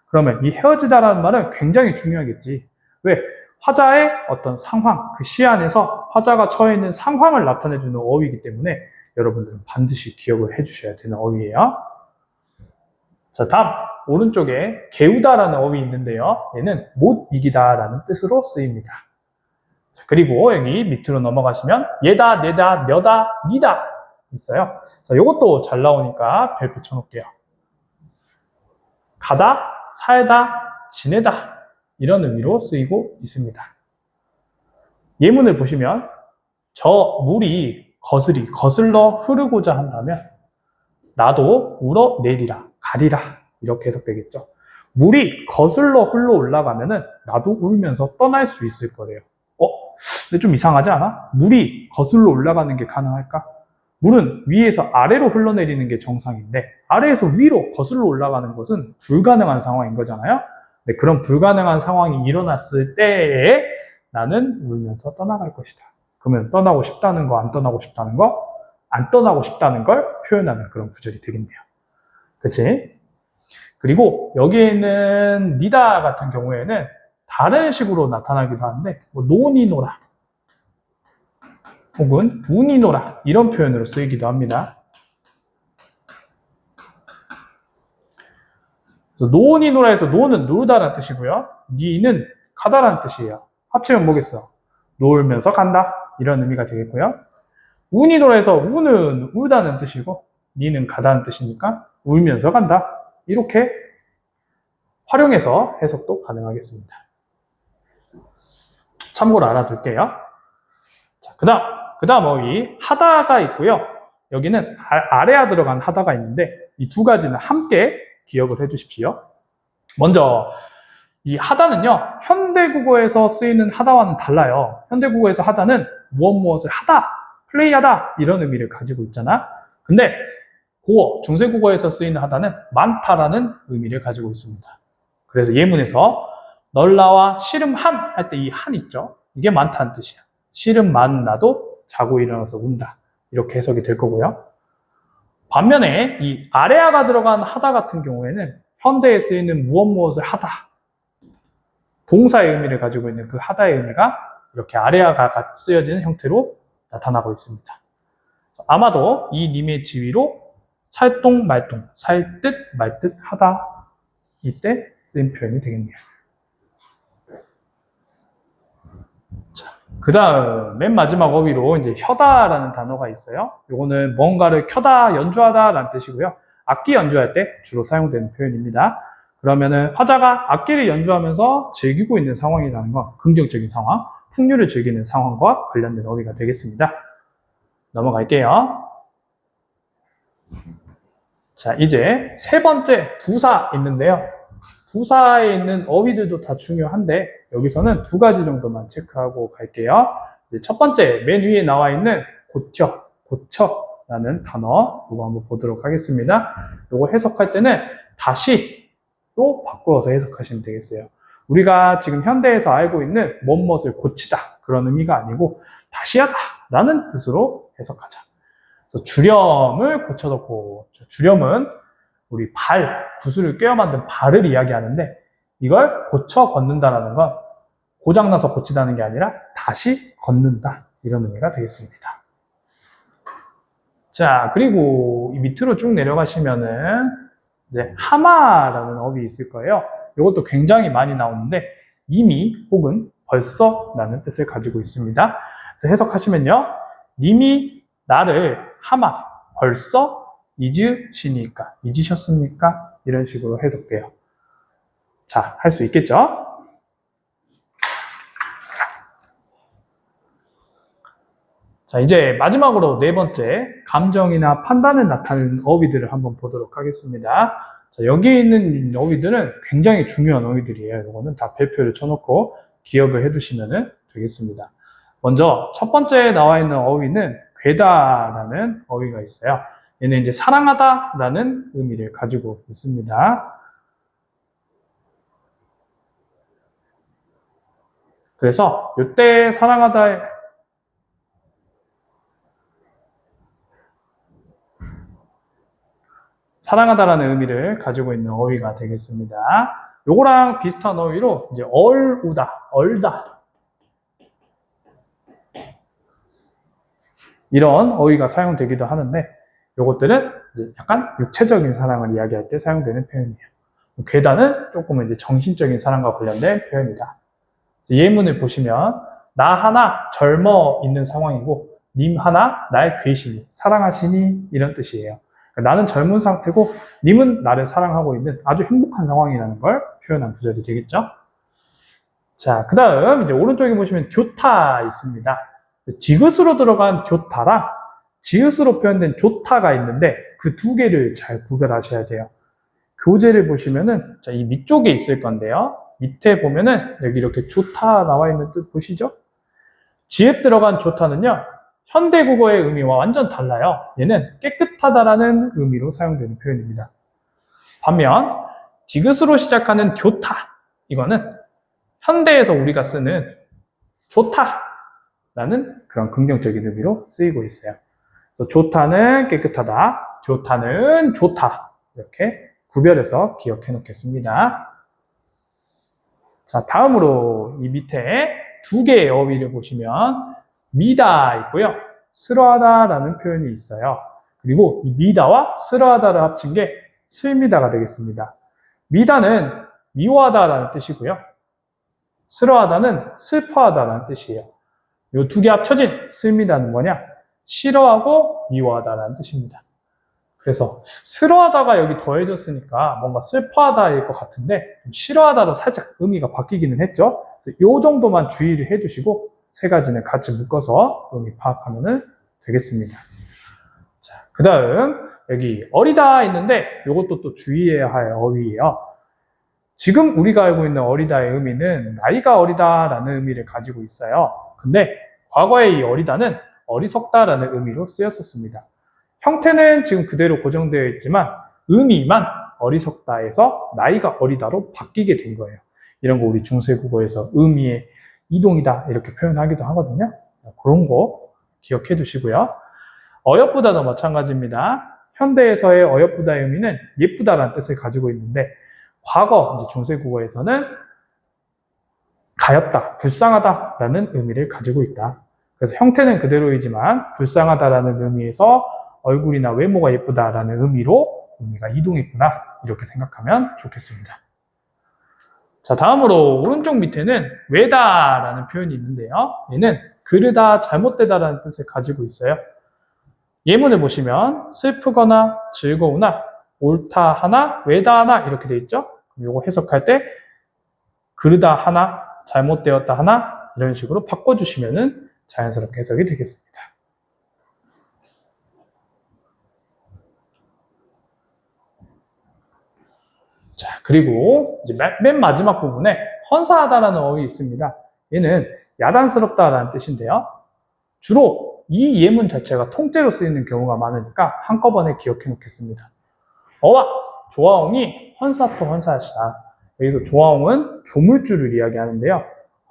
그러면 이 헤어지다라는 말은 굉장히 중요하겠지. 왜? 화자의 어떤 상황, 그 시 안에서 화자가 처해 있는 상황을 나타내주는 어휘이기 때문에 여러분들은 반드시 기억을 해주셔야 되는 어휘예요. 자, 다음 오른쪽에 개우다라는 어휘 있는데요. 얘는 못 이기다라는 뜻으로 쓰입니다. 자, 그리고 여기 밑으로 넘어가시면 얘다, 내다, 녀다, 니다 있어요. 자, 요것도 잘 나오니까 별표 쳐놓을게요. 가다, 살다, 지내다 이런 의미로 쓰이고 있습니다. 예문을 보시면 저 물이 거슬러 흐르고자 한다면 나도 울어내리라, 가리라 이렇게 해석되겠죠. 물이 거슬러 흘러 올라가면은 나도 울면서 떠날 수 있을 거래요. 근데 좀 이상하지 않아? 물이 거슬러 올라가는 게 가능할까? 물은 위에서 아래로 흘러내리는 게 정상인데 아래에서 위로 거슬러 올라가는 것은 불가능한 상황인 거잖아요. 근데 그런 불가능한 상황이 일어났을 때에 나는 울면서 떠나갈 것이다. 그러면 떠나고 싶다는 거, 안 떠나고 싶다는 거, 안 떠나고 싶다는 걸 표현하는 그런 구절이 되겠네요. 그치? 그리고 여기에 있는 니다 같은 경우에는 다른 식으로 나타나기도 하는데 뭐 논이노라 혹은 운이노라 이런 표현으로 쓰이기도 합니다. 그래서 논이노라에서 논은 놀다라는 뜻이고요. 니는 가다라는 뜻이에요. 합치면 뭐겠어? 놀면서 간다 이런 의미가 되겠고요. 운이노라에서 운은 울다는 뜻이고 니는 가다는 뜻이니까 울면서 간다 이렇게 활용해서 해석도 가능하겠습니다. 참고로 알아둘게요. 자, 그 다음 어휘 하다가 있고요. 여기는 아래에 들어간 하다가 있는데 이 두 가지는 함께 기억을 해주십시오. 먼저 이 하다는요, 현대국어에서 쓰이는 하다와는 달라요. 현대국어에서 하다는 무엇을 하다, 플레이하다 이런 의미를 가지고 있잖아. 근데 고어, 중세국어에서 쓰이는 하다는 많다라는 의미를 가지고 있습니다. 그래서 예문에서 널 나와 씨름한 할 때 이 한 있죠. 이게 많다는 뜻이야. 씨름만 나도 자고 일어나서 운다. 이렇게 해석이 될 거고요. 반면에 이 아래아가 들어간 하다 같은 경우에는 현대에 쓰이는 무엇을 하다. 동사의 의미를 가지고 있는 그 하다의 의미가 이렇게 아래아가 쓰여지는 형태로 나타나고 있습니다. 아마도 이 님의 지위로 살똥 말똥, 살 듯 말 듯 하다 이때 쓰인 표현이 되겠네요. 그 다음 맨 마지막 어휘로 이제 혀다라는 단어가 있어요. 이거는 뭔가를 켜다, 연주하다라는 뜻이고요. 악기 연주할 때 주로 사용되는 표현입니다. 그러면은 화자가 악기를 연주하면서 즐기고 있는 상황이라는 건 긍정적인 상황, 풍류를 즐기는 상황과 관련된 어휘가 되겠습니다. 넘어갈게요. 자, 이제 세 번째 부사 있는데요. 부사에 있는 어휘들도 다 중요한데 여기서는 두 가지 정도만 체크하고 갈게요. 첫 번째 맨 위에 나와 있는 고쳐라는 단어 이거 한번 보도록 하겠습니다. 이거 해석할 때는 다시 또 바꾸어서 해석하시면 되겠어요. 우리가 지금 현대에서 알고 있는 무엇을 고치다 그런 의미가 아니고 다시 하다 라는 뜻으로 해석하자. 그래서 주렴을 고쳐놓고 주렴은 우리 구슬을 꿰어 만든 발을 이야기하는데 이걸 고쳐 걷는다라는 건 고장나서 고치다는 게 아니라 다시 걷는다 이런 의미가 되겠습니다. 자, 그리고 이 밑으로 쭉 내려가시면은 이제 하마라는 어휘 있을 거예요. 이것도 굉장히 많이 나오는데 이미 혹은 벌써라는 뜻을 가지고 있습니다. 그래서 해석하시면요, 님이 나를 하마 벌써 잊으셨습니까? 이런 식으로 해석돼요. 자, 할 수 있겠죠? 자, 이제 마지막으로 네 번째, 감정이나 판단을 나타내는 어휘들을 한번 보도록 하겠습니다. 자, 여기 있는 어휘들은 굉장히 중요한 어휘들이에요. 이거는 다 별표를 쳐놓고 기억을 해두시면 되겠습니다. 먼저 첫 번째에 나와 있는 어휘는 괴다라는 어휘가 있어요. 얘는 이제 사랑하다라는 의미를 가지고 있습니다. 그래서 이때 사랑하다라는 의미를 가지고 있는 어휘가 되겠습니다. 요거랑 비슷한 어휘로 이제 얼다 이런 어휘가 사용되기도 하는데 요것들은 이제 약간 육체적인 사랑을 이야기할 때 사용되는 표현이에요. 괴다는 조금은 이제 정신적인 사랑과 관련된 표현이다. 예문을 보시면 나 하나 젊어 있는 상황이고 님 하나 날 괴시니 사랑하시니 이런 뜻이에요. 그러니까 나는 젊은 상태고 님은 나를 사랑하고 있는 아주 행복한 상황이라는 걸 표현한 구절이 되겠죠. 자, 그 다음 이제 오른쪽에 보시면 교타 있습니다. 디귿으로 들어간 교타랑 지읒으로 표현된 조타가 있는데 그 두 개를 잘 구별하셔야 돼요. 교재를 보시면은 자, 이 밑쪽에 있을 건데요. 밑에 보면은 여기 이렇게 조타 나와 있는 뜻 보시죠? 지읒 들어간 조타는요, 현대 국어의 의미와 완전 달라요. 얘는 깨끗하다라는 의미로 사용되는 표현입니다. 반면 디귿으로 시작하는 교타, 이거는 현대에서 우리가 쓰는 좋다라는 그런 긍정적인 의미로 쓰이고 있어요. 그래서 좋다는 깨끗하다, 교타는 좋다, 이렇게 구별해서 기억해 놓겠습니다. 자, 다음으로 이 밑에 두 개의 어휘를 보시면 미다 있고요, 쓰러하다라는 표현이 있어요. 그리고 이 미다와 쓰러하다를 합친 게 슬미다가 되겠습니다. 미다는 미워하다라는 뜻이고요, 쓰러하다는 슬퍼하다라는 뜻이에요. 이 두 개 합쳐진 슬미다는 뭐냐? 싫어하고 미워하다라는 뜻입니다. 그래서 싫어하다가 여기 더해졌으니까 뭔가 슬퍼하다일 것 같은데 싫어하다로 살짝 의미가 바뀌기는 했죠. 이 정도만 주의를 해주시고 세 가지는 같이 묶어서 의미 파악하면 되겠습니다. 자, 그 다음 여기 어리다 있는데 이것도 또 주의해야 할 어휘예요. 지금 우리가 알고 있는 어리다의 의미는 나이가 어리다라는 의미를 가지고 있어요. 근데 과거에 이 어리다는 어리석다라는 의미로 쓰였었습니다. 형태는 지금 그대로 고정되어 있지만 의미만 어리석다에서 나이가 어리다로 바뀌게 된 거예요. 이런 거 우리 중세국어에서 의미의 이동이다 이렇게 표현하기도 하거든요. 그런 거 기억해 두시고요. 어여쁘다도 마찬가지입니다. 현대에서의 어여쁘다의 의미는 예쁘다라는 뜻을 가지고 있는데 과거 이제 중세국어에서는 가엾다, 불쌍하다라는 의미를 가지고 있다. 그래서 형태는 그대로이지만 불쌍하다라는 의미에서 얼굴이나 외모가 예쁘다라는 의미로 의미가 이동했구나 이렇게 생각하면 좋겠습니다. 자, 다음으로 오른쪽 밑에는 외다라는 표현이 있는데요. 얘는 그르다, 잘못되다라는 뜻을 가지고 있어요. 예문을 보시면 슬프거나 즐거우나 옳다 하나 외다 하나 이렇게 돼 있죠. 이거 해석할 때 그르다 하나 잘못되었다 하나 이런 식으로 바꿔주시면 자연스럽게 해석이 되겠습니다. 자, 그리고 이제 맨 마지막 부분에 헌사하다라는 어휘가 있습니다. 얘는 야단스럽다라는 뜻인데요. 주로 이 예문 자체가 통째로 쓰이는 경우가 많으니까 한꺼번에 기억해 놓겠습니다. 어와 조아옹이 헌사토 헌사하시다. 여기서 조아옹은 조물주를 이야기하는데요.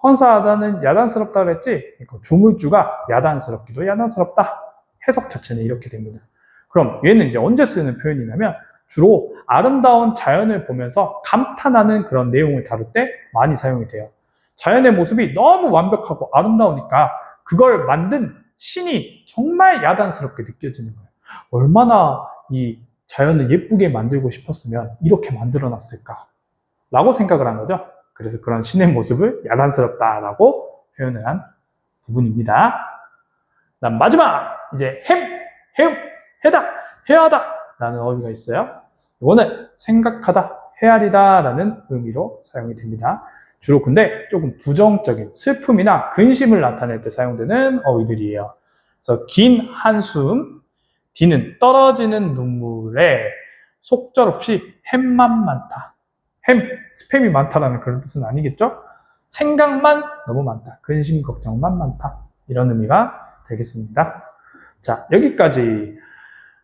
헌사하다는 야단스럽다 그랬지? 조물주가 야단스럽기도 야단스럽다. 해석 자체는 이렇게 됩니다. 그럼 얘는 이제 언제 쓰는 표현이냐면 주로 아름다운 자연을 보면서 감탄하는 그런 내용을 다룰 때 많이 사용이 돼요. 자연의 모습이 너무 완벽하고 아름다우니까 그걸 만든 신이 정말 야단스럽게 느껴지는 거예요. 얼마나 이 자연을 예쁘게 만들고 싶었으면 이렇게 만들어 놨을까? 라고 생각을 한 거죠. 그래서 그런 신의 모습을 야단스럽다라고 표현을 한 부분입니다. 그다음 마지막 이제 해움, 해다, 해하다 라는 어휘가 있어요. 이거는 생각하다, 헤아리다 라는 의미로 사용이 됩니다. 주로 근데 조금 부정적인 슬픔이나 근심을 나타낼 때 사용되는 어휘들이에요. 그래서 긴 한숨, 뒤는 떨어지는 눈물에 속절없이 햄만 많다. 스팸이 많다라는 그런 뜻은 아니겠죠? 생각만 너무 많다. 근심, 걱정만 많다. 이런 의미가 되겠습니다. 자, 여기까지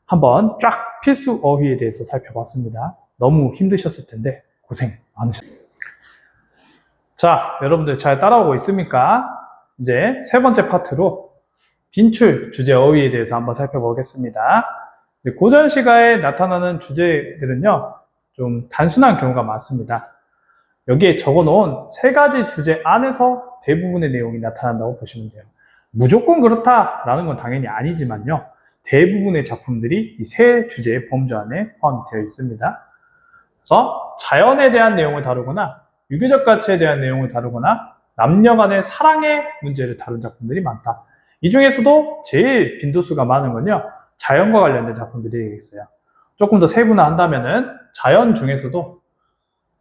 한번 쫙 필수 어휘에 대해서 살펴봤습니다. 너무 힘드셨을 텐데 고생 많으셨습니다. 자, 여러분들 잘 따라오고 있습니까? 이제 세 번째 파트로 빈출 주제 어휘에 대해서 한번 살펴보겠습니다. 고전 시가에 나타나는 주제들은요, 좀 단순한 경우가 많습니다. 여기에 적어놓은 세 가지 주제 안에서 대부분의 내용이 나타난다고 보시면 돼요. 무조건 그렇다라는 건 당연히 아니지만요. 대부분의 작품들이 이 세 주제의 범주 안에 포함이 되어 있습니다. 그래서 자연에 대한 내용을 다루거나 유교적 가치에 대한 내용을 다루거나 남녀 간의 사랑의 문제를 다룬 작품들이 많다. 이 중에서도 제일 빈도수가 많은 건요, 자연과 관련된 작품들이 되겠어요. 조금 더 세분화한다면은 자연 중에서도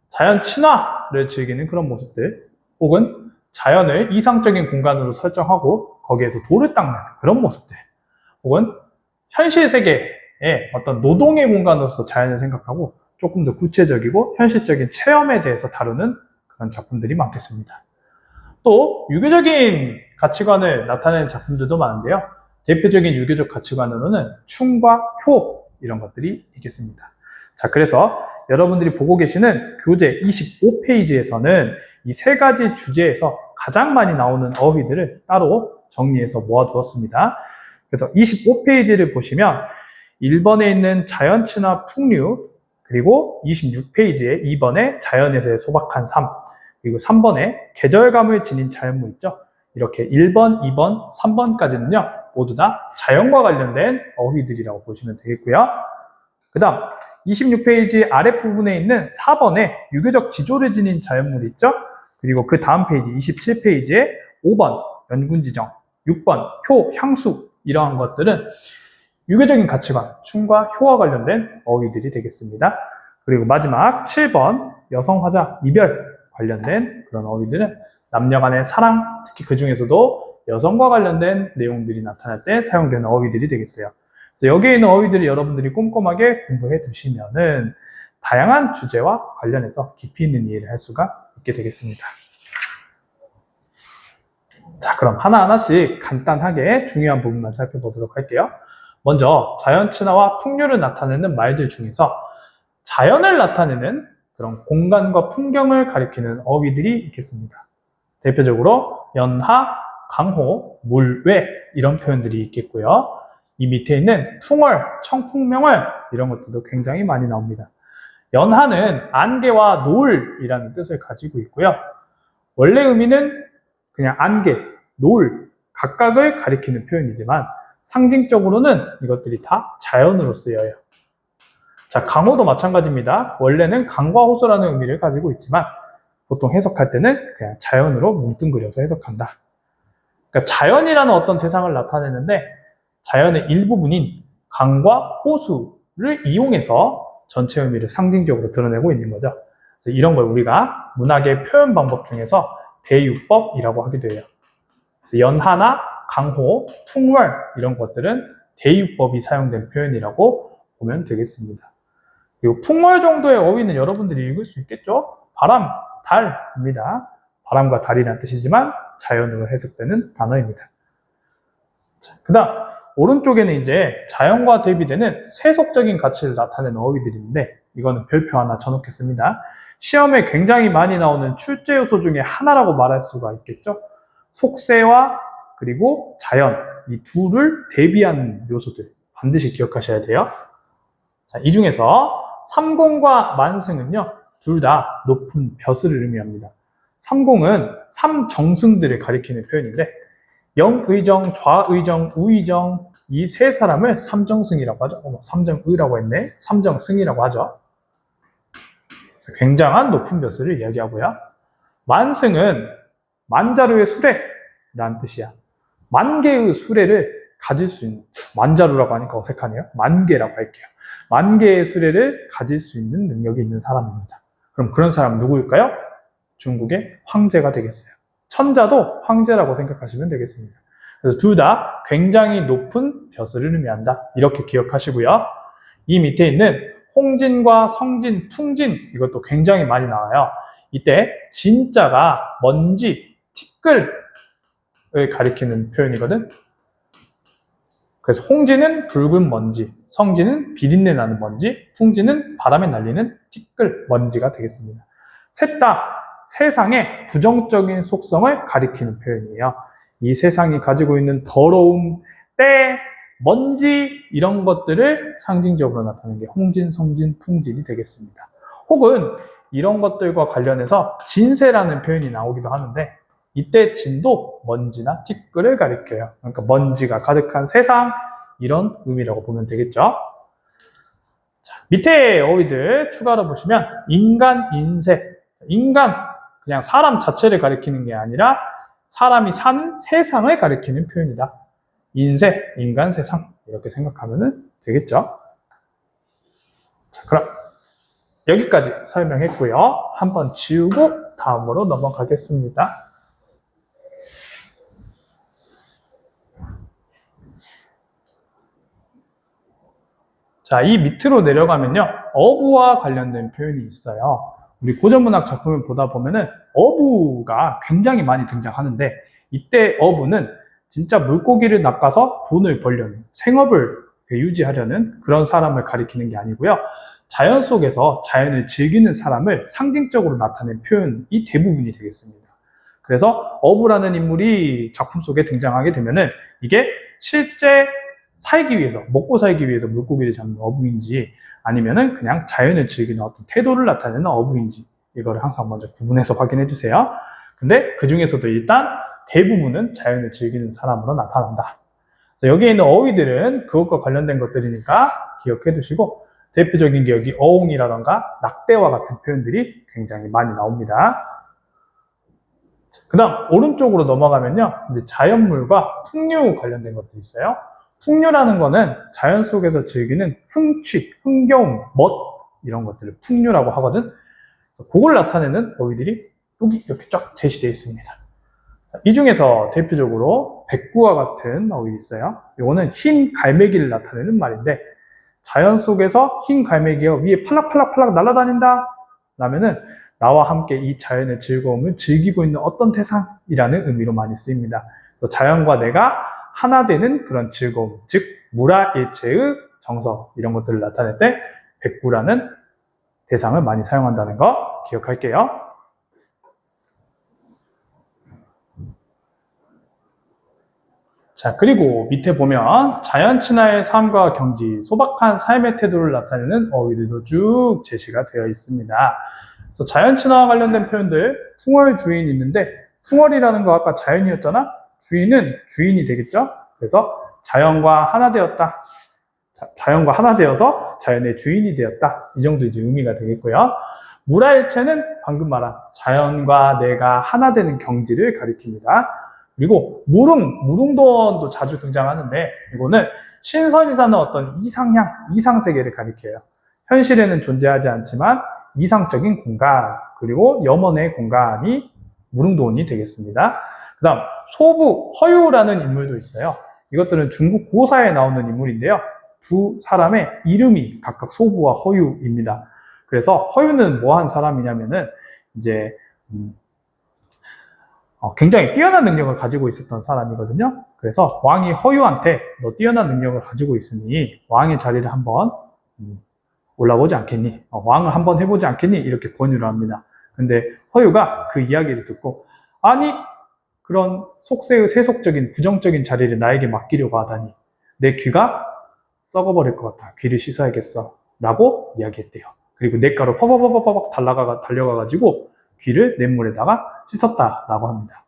자연 친화를 즐기는 그런 모습들, 혹은 자연을 이상적인 공간으로 설정하고 거기에서 돌을 닦는 그런 모습들, 혹은 현실 세계의 어떤 노동의 공간으로서 자연을 생각하고 조금 더 구체적이고 현실적인 체험에 대해서 다루는 그런 작품들이 많겠습니다. 또 유교적인 가치관을 나타내는 작품들도 많은데요. 대표적인 유교적 가치관으로는 충과 효, 이런 것들이 있겠습니다. 자, 그래서 여러분들이 보고 계시는 교재 25페이지에서는 이 세 가지 주제에서 가장 많이 나오는 어휘들을 따로 정리해서 모아두었습니다. 그래서 25페이지를 보시면 1번에 있는 자연 친화 풍류, 그리고 26페이지에 2번에 자연에서의 소박한 삶, 그리고 3번에 계절감을 지닌 자연물 있죠. 이렇게 1번, 2번, 3번까지는요 모두 다 자연과 관련된 어휘들이라고 보시면 되겠고요. 그 다음 26페이지 아랫부분에 있는 4번에 유교적 지조를 지닌 자연물이 있죠. 그리고 그 다음 페이지 27페이지에 5번 연군지정, 6번 효, 향수, 이러한 것들은 유교적인 가치관, 충과 효와 관련된 어휘들이 되겠습니다. 그리고 마지막 7번 여성화자, 이별 관련된 그런 어휘들은 남녀 간의 사랑, 특히 그 중에서도 여성과 관련된 내용들이 나타날 때 사용되는 어휘들이 되겠어요. 그래서 여기에 있는 어휘들을 여러분들이 꼼꼼하게 공부해 두시면은 다양한 주제와 관련해서 깊이 있는 이해를 할 수가 있게 되겠습니다. 자, 그럼 하나하나씩 간단하게 중요한 부분만 살펴보도록 할게요. 먼저 자연 친화와 풍류를 나타내는 말들 중에서 자연을 나타내는 그런 공간과 풍경을 가리키는 어휘들이 있겠습니다. 대표적으로 연하, 강호, 물외, 이런 표현들이 있겠고요. 이 밑에 있는 풍월, 청풍명월, 이런 것들도 굉장히 많이 나옵니다. 연하는 안개와 노을이라는 뜻을 가지고 있고요. 원래 의미는 그냥 안개, 노을, 각각을 가리키는 표현이지만 상징적으로는 이것들이 다 자연으로 쓰여요. 자, 강호도 마찬가지입니다. 원래는 강과 호소라는 의미를 가지고 있지만 보통 해석할 때는 그냥 자연으로 뭉뚱그려서 해석한다. 그러니까 자연이라는 어떤 대상을 나타내는데 자연의 일부분인 강과 호수를 이용해서 전체 의미를 상징적으로 드러내고 있는 거죠. 그래서 이런 걸 우리가 문학의 표현 방법 중에서 대유법이라고 하기도 해요. 그래서 연하나 강호, 풍월, 이런 것들은 대유법이 사용된 표현이라고 보면 되겠습니다. 그리고 풍월 정도의 어휘는 여러분들이 읽을 수 있겠죠? 바람, 달입니다. 바람과 달이라는 뜻이지만 자연으로 해석되는 단어입니다. 그 다음 오른쪽에는 이제 자연과 대비되는 세속적인 가치를 나타내는 어휘들이 있는데 이거는 별표 하나 쳐놓겠습니다. 시험에 굉장히 많이 나오는 출제 요소 중에 하나라고 말할 수가 있겠죠? 속세와 그리고 자연, 이 둘을 대비하는 요소들 반드시 기억하셔야 돼요. 자, 이 중에서 삼공과 만승은요, 둘 다 높은 벼슬을 의미합니다. 삼공은 삼정승들을 가리키는 표현인데 영의정, 좌의정, 우의정, 이 세 사람을 삼정승이라고 하죠. 삼정의라고 했네. 삼정승이라고 하죠. 그래서 굉장한 높은 벼슬을 이야기하고요. 만승은 만자루의 수레라는 뜻이야. 만개의 수레를 가질 수 있는, 만자루라고 하니까 어색하네요. 만개라고 할게요. 만개의 수레를 가질 수 있는 능력이 있는 사람입니다. 그럼 그런 사람 누구일까요? 중국의 황제가 되겠어요. 천자도 황제라고 생각하시면 되겠습니다. 그래서 둘 다 굉장히 높은 벼슬을 의미한다. 이렇게 기억하시고요. 이 밑에 있는 홍진과 성진, 풍진, 이것도 굉장히 많이 나와요. 이때 진자가 먼지, 티끌을 가리키는 표현이거든. 그래서 홍지는 붉은 먼지, 성지는 비린내 나는 먼지, 풍지는 바람에 날리는 티끌, 먼지가 되겠습니다. 셋 다 세상의 부정적인 속성을 가리키는 표현이에요. 이 세상이 가지고 있는 더러움, 때, 먼지, 이런 것들을 상징적으로 나타내는 게 홍진, 성진, 풍진이 되겠습니다. 혹은 이런 것들과 관련해서 진세라는 표현이 나오기도 하는데 이때 진도 먼지나 티끌을 가리켜요. 그러니까 먼지가 가득한 세상, 이런 의미라고 보면 되겠죠. 자, 밑에 어휘들 추가로 보시면 인간, 인세. 인간, 그냥 사람 자체를 가리키는 게 아니라 사람이 사는 세상을 가리키는 표현이다. 인세, 인간, 세상 이렇게 생각하면 되겠죠. 자, 그럼 여기까지 설명했고요. 한번 지우고 다음으로 넘어가겠습니다. 자, 이 밑으로 내려가면요. 어부와 관련된 표현이 있어요. 우리 고전문학 작품을 보다 보면은 어부가 굉장히 많이 등장하는데 이때 어부는 진짜 물고기를 낚아서 돈을 벌려는 생업을 유지하려는 그런 사람을 가리키는 게 아니고요. 자연 속에서 자연을 즐기는 사람을 상징적으로 나타낸 표현이 대부분이 되겠습니다. 그래서 어부라는 인물이 작품 속에 등장하게 되면은 이게 실제 살기 위해서, 먹고 살기 위해서 물고기를 잡는 어부인지 아니면은 그냥 자연을 즐기는 어떤 태도를 나타내는 어부인지 이거를 항상 먼저 구분해서 확인해 주세요. 근데 그 중에서도 일단 대부분은 자연을 즐기는 사람으로 나타난다. 여기에 있는 어휘들은 그것과 관련된 것들이니까 기억해 두시고 대표적인 게 여기 어옹이라던가 낙대와 같은 표현들이 굉장히 많이 나옵니다. 그 다음 오른쪽으로 넘어가면요. 이제 자연물과 풍류 관련된 것들이 있어요. 풍류라는 거는 자연 속에서 즐기는 흥취, 흥겨움, 멋 이런 것들을 풍류라고 하거든. 그걸 나타내는 어휘들이 여기 이렇게 쫙 제시되어 있습니다. 이 중에서 대표적으로 백구와 같은 어휘 있어요. 이거는 흰 갈매기를 나타내는 말인데 자연 속에서 흰 갈매기가 위에 팔락팔락팔락 날아다닌다 라면은 나와 함께 이 자연의 즐거움을 즐기고 있는 어떤 대상이라는 의미로 많이 쓰입니다. 그래서 자연과 내가 하나 되는 그런 즐거움, 즉 무라일체의 정서 이런 것들을 나타낼 때 백구라는 대상을 많이 사용한다는 거 기억할게요. 자, 그리고 밑에 보면 자연 친화의 삶과 경지, 소박한 삶의 태도를 나타내는 어휘들도 쭉 제시가 되어 있습니다. 그래서 자연 친화와 관련된 표현들, 풍월 주인이 있는데 풍월이라는 거 아까 자연이었잖아? 주인은 주인이 되겠죠? 그래서 자연과 하나 되었다. 자연과 하나 되어서 자연의 주인이 되었다. 이 정도 이제 의미가 되겠고요. 무라일체는 방금 말한 자연과 내가 하나 되는 경지를 가리킵니다. 그리고 무릉도원도 자주 등장하는데 이거는 신선이 사는 어떤 이상향, 이상세계를 가리켜요. 현실에는 존재하지 않지만 이상적인 공간, 그리고 염원의 공간이 무릉도원이 되겠습니다. 그 다음 소부, 허유라는 인물도 있어요. 이것들은 중국 고사에 나오는 인물인데요. 두 사람의 이름이 각각 소부와 허유입니다. 그래서 허유는 뭐 한 사람이냐면은 이제 굉장히 뛰어난 능력을 가지고 있었던 사람이거든요. 그래서 왕이 허유한테 너 뛰어난 능력을 가지고 있으니 왕의 자리를 한번 올라보지 않겠니? 왕을 한번 해보지 않겠니? 이렇게 권유를 합니다. 근데 허유가 그 이야기를 듣고 아니 그런 속세의 세속적인 부정적인 자리를 나에게 맡기려고 하다니 내 귀가 썩어버릴 것 같아. 귀를 씻어야겠어. 라고 이야기했대요. 그리고 냇가로 퍼벅퍼벅퍼벅 달려가가지고 귀를 냇물에다가 씻었다라고 합니다.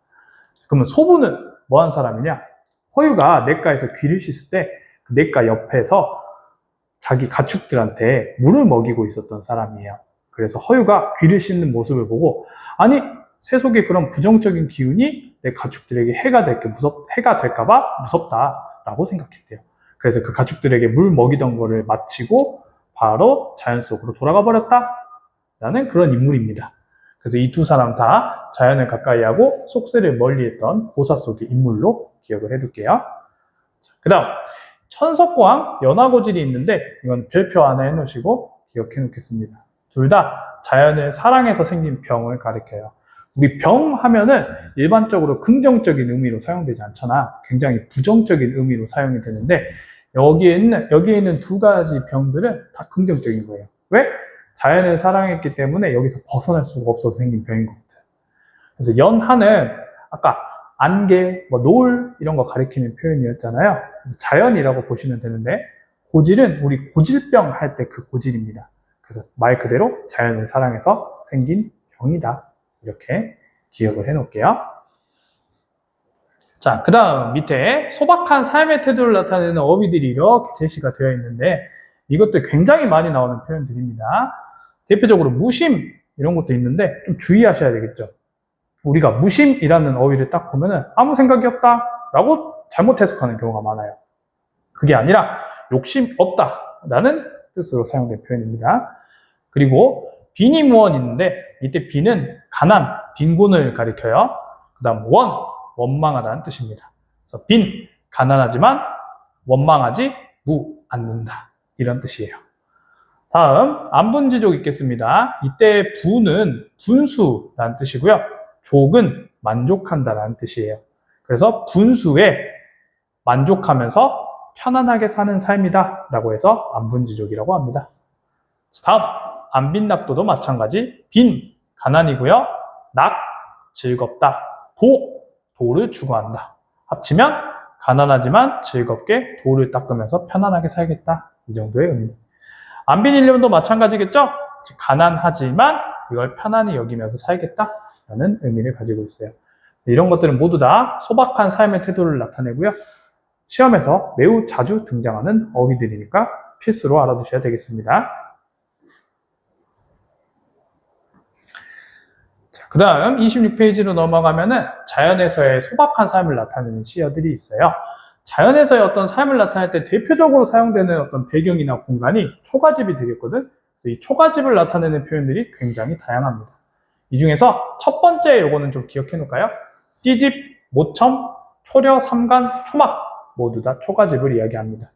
그러면 소부는 뭐 한 사람이냐? 허유가 냇가에서 귀를 씻을 때 그 냇가 옆에서 자기 가축들한테 물을 먹이고 있었던 사람이에요. 그래서 허유가 귀를 씻는 모습을 보고 아니 세속의 그런 부정적인 기운이 내 가축들에게 해가 될까봐 무섭다라고 생각했대요. 그래서 그 가축들에게 물 먹이던 거를 마치고 바로 자연 속으로 돌아가 버렸다라는 그런 인물입니다. 그래서 이 두 사람 다 자연을 가까이 하고 속세를 멀리했던 고사 속의 인물로 기억을 해둘게요. 그 다음 천석광, 연화고질이 있는데 이건 별표 하나 해놓으시고 기억해 놓겠습니다. 둘 다 자연을 사랑해서 생긴 병을 가리켜요. 우리 병 하면은 일반적으로 긍정적인 의미로 사용되지 않잖아. 굉장히 부정적인 의미로 사용이 되는데 여기에 있는 두 가지 병들은 다 긍정적인 거예요. 왜? 자연을 사랑했기 때문에 여기서 벗어날 수가 없어서 생긴 병인 것 같아요. 그래서 연하는 아까 안개, 노을 이런 거 가리키는 표현이었잖아요. 그래서 자연이라고 보시면 되는데 고질은 우리 고질병 할 때 그 고질입니다. 그래서 말 그대로 자연을 사랑해서 생긴 병이다. 이렇게 기억을 해놓을게요. 자, 그 다음 밑에 소박한 삶의 태도를 나타내는 어휘들이 이렇게 제시가 되어 있는데 이것도 굉장히 많이 나오는 표현들입니다. 대표적으로 무심 이런 것도 있는데 좀 주의하셔야 되겠죠. 우리가 무심이라는 어휘를 딱 보면은 아무 생각이 없다 라고 잘못 해석하는 경우가 많아요. 그게 아니라 욕심 없다 라는 뜻으로 사용된 표현입니다. 그리고 빈이 무언 있는데 이때 빈은 가난, 빈곤을 가리켜요. 그 다음 원망하다는 뜻입니다. 그래서 빈, 가난하지만 원망하지 않는다 이런 뜻이에요. 다음 안분지족 있겠습니다. 이때 부는 분수라는 뜻이고요. 족은 만족한다라는 뜻이에요. 그래서 분수에 만족하면서 편안하게 사는 삶이다 라고 해서 안분지족이라고 합니다. 다음 안빈낙도도 마찬가지. 빈, 가난이고요. 낙, 즐겁다. 도를 추구한다. 합치면 가난하지만 즐겁게 도를 닦으면서 편안하게 살겠다. 이 정도의 의미. 안빈일념도 마찬가지겠죠? 가난하지만 이걸 편안히 여기면서 살겠다라는 의미를 가지고 있어요. 이런 것들은 모두 다 소박한 삶의 태도를 나타내고요. 시험에서 매우 자주 등장하는 어휘들이니까 필수로 알아두셔야 되겠습니다. 그 다음 26페이지로 넘어가면은 자연에서의 소박한 삶을 나타내는 시어들이 있어요. 자연에서의 어떤 삶을 나타낼 때 대표적으로 사용되는 어떤 배경이나 공간이 초가집이 되겠거든. 그래서 이 초가집을 나타내는 표현들이 굉장히 다양합니다. 이 중에서 첫 번째 요거는 좀 기억해 놓을까요? 띠집, 모첨, 초려, 삼간, 초막 모두 다 초가집을 이야기합니다.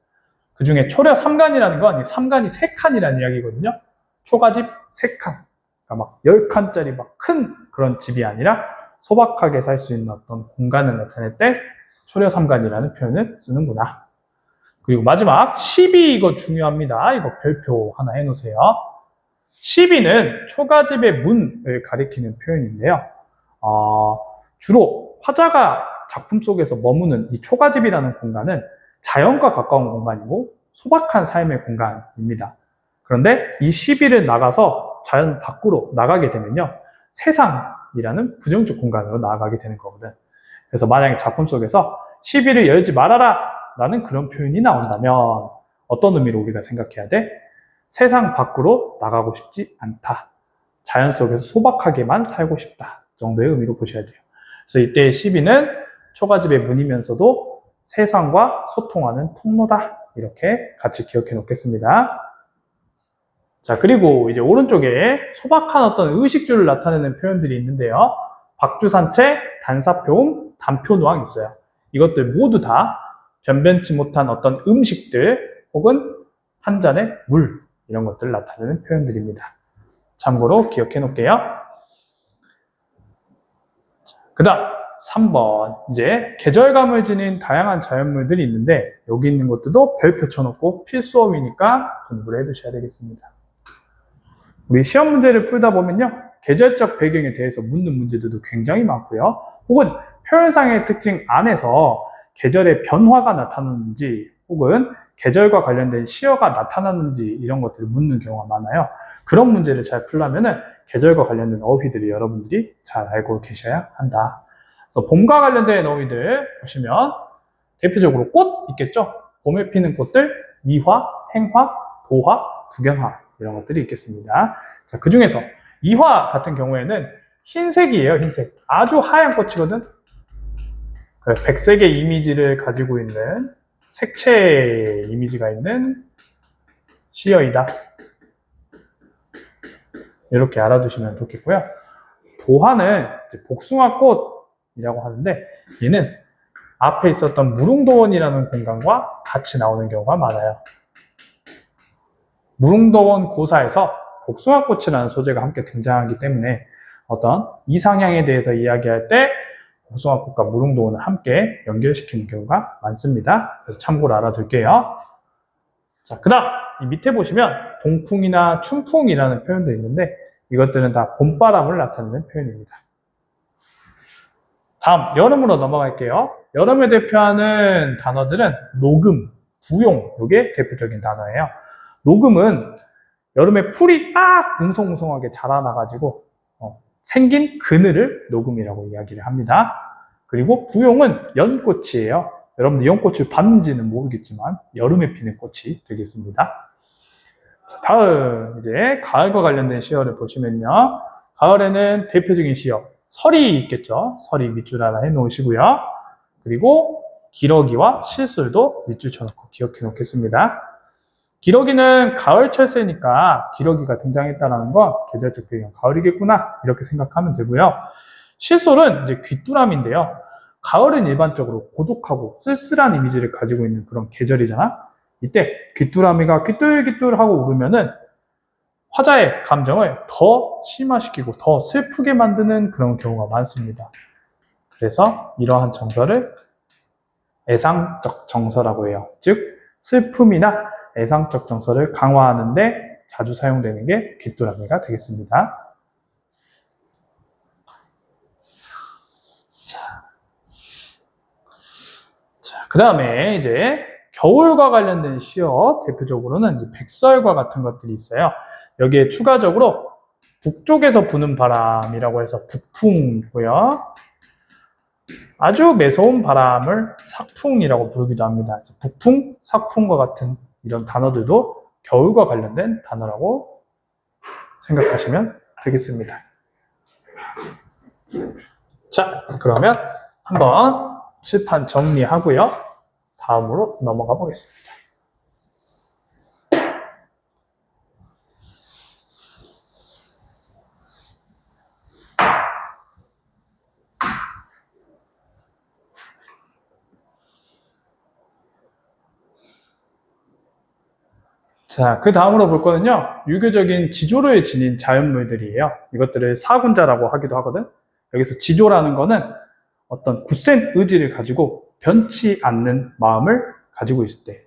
그 중에 초려 삼간이라는 건 삼간이 3칸이라는 이야기거든요. 초가집 3칸. 그러니까 막 10칸짜리 막 큰 그런 집이 아니라 소박하게 살 수 있는 어떤 공간을 나타낼 때 초려삼간이라는 표현을 쓰는구나. 그리고 마지막 시비 이거 중요합니다. 이거 별표 하나 해놓으세요. 시비는 초가집의 문을 가리키는 표현인데요. 주로 화자가 작품 속에서 머무는 이 초가집이라는 공간은 자연과 가까운 공간이고 소박한 삶의 공간입니다. 그런데 이 시비를 나가서 자연 밖으로 나가게 되면요. 세상이라는 부정적 공간으로 나아가게 되는 거거든. 그래서 만약에 작품 속에서 시비를 열지 말아라 라는 그런 표현이 나온다면 어떤 의미로 우리가 생각해야 돼? 세상 밖으로 나가고 싶지 않다. 자연 속에서 소박하게만 살고 싶다 정도의 의미로 보셔야 돼요. 그래서 이때의 시비는 초가집의 문이면서도 세상과 소통하는 통로다. 이렇게 같이 기억해 놓겠습니다. 자, 그리고 이제 오른쪽에 소박한 어떤 의식주를 나타내는 표현들이 있는데요. 박주산채, 단사표음, 단표노항이 있어요. 이것들 모두 다 변변치 못한 어떤 음식들 혹은 한 잔의 물 이런 것들을 나타내는 표현들입니다. 참고로 기억해 놓을게요. 그 다음 3번 이제 계절감을 지닌 다양한 자연물들이 있는데 여기 있는 것들도 별표 쳐놓고 필수어휘니까 공부를 해두셔야 되겠습니다. 우리 시험 문제를 풀다 보면요. 계절적 배경에 대해서 묻는 문제들도 굉장히 많고요. 혹은 표현상의 특징 안에서 계절의 변화가 나타나는지 혹은 계절과 관련된 시어가 나타나는지 이런 것들을 묻는 경우가 많아요. 그런 문제를 잘 풀려면은 계절과 관련된 어휘들을 여러분들이 잘 알고 계셔야 한다. 그래서 봄과 관련된 어휘들 보시면 대표적으로 꽃 있겠죠? 봄에 피는 꽃들 이화, 행화, 도화, 구견화 이런 것들이 있겠습니다. 자, 그 중에서 이화 같은 경우에는 흰색이에요, 흰색. 아주 하얀 꽃이거든. 백색의 이미지를 가지고 있는 색채 이미지가 있는 시어이다. 이렇게 알아두시면 좋겠고요. 도화는 복숭아꽃이라고 하는데 얘는 앞에 있었던 무릉도원이라는 공간과 같이 나오는 경우가 많아요. 무릉도원 고사에서 복숭아꽃이라는 소재가 함께 등장하기 때문에 어떤 이상향에 대해서 이야기할 때 복숭아꽃과 무릉도원을 함께 연결시키는 경우가 많습니다. 그래서 참고로 알아둘게요. 자, 그 다음 이 밑에 보시면 동풍이나 춘풍이라는 표현도 있는데 이것들은 다 봄바람을 나타내는 표현입니다. 다음 여름으로 넘어갈게요. 여름을 대표하는 단어들은 녹음, 부용 이게 대표적인 단어예요. 녹음은 여름에 풀이 막 웅성웅성하게 자라나가지고 생긴 그늘을 녹음이라고 이야기를 합니다. 그리고 부용은 연꽃이에요. 여러분들 연꽃을 봤는지는 모르겠지만 여름에 피는 꽃이 되겠습니다. 자, 다음 이제 가을과 관련된 시어를 보시면요. 가을에는 대표적인 시어 설이 있겠죠. 설이 밑줄 하나 해 놓으시고요. 그리고 기러기와 실술도 밑줄 쳐놓고 기억해 놓겠습니다. 기러기는 가을 철새니까 기러기가 등장했다는 건 계절적 배경 가을이겠구나 이렇게 생각하면 되고요. 실솔은 이제 귀뚜라미인데요. 가을은 일반적으로 고독하고 쓸쓸한 이미지를 가지고 있는 그런 계절이잖아. 이때 귀뚜라미가 귀뚤귀뚤하고 울으면은 화자의 감정을 더 심화시키고 더 슬프게 만드는 그런 경우가 많습니다. 그래서 이러한 정서를 애상적 정서라고 해요. 즉 슬픔이나 애상적 정서를 강화하는데 자주 사용되는 게 귀뚜라미가 되겠습니다. 그 다음에 이제 겨울과 관련된 시어 대표적으로는 이제 백설과 같은 것들이 있어요. 여기에 추가적으로 북쪽에서 부는 바람이라고 해서 북풍이고요. 아주 매서운 바람을 삭풍이라고 부르기도 합니다. 북풍, 삭풍과 같은 이런 단어들도 겨울과 관련된 단어라고 생각하시면 되겠습니다. 자, 그러면 한번 칠판 정리하고요. 다음으로 넘어가 보겠습니다. 자, 그 다음으로 볼 거는요, 유교적인 지조를 지닌 자연물들이에요. 이것들을 사군자라고 하기도 하거든. 여기서 지조라는 거는 어떤 굳센 의지를 가지고 변치 않는 마음을 가지고 있을 때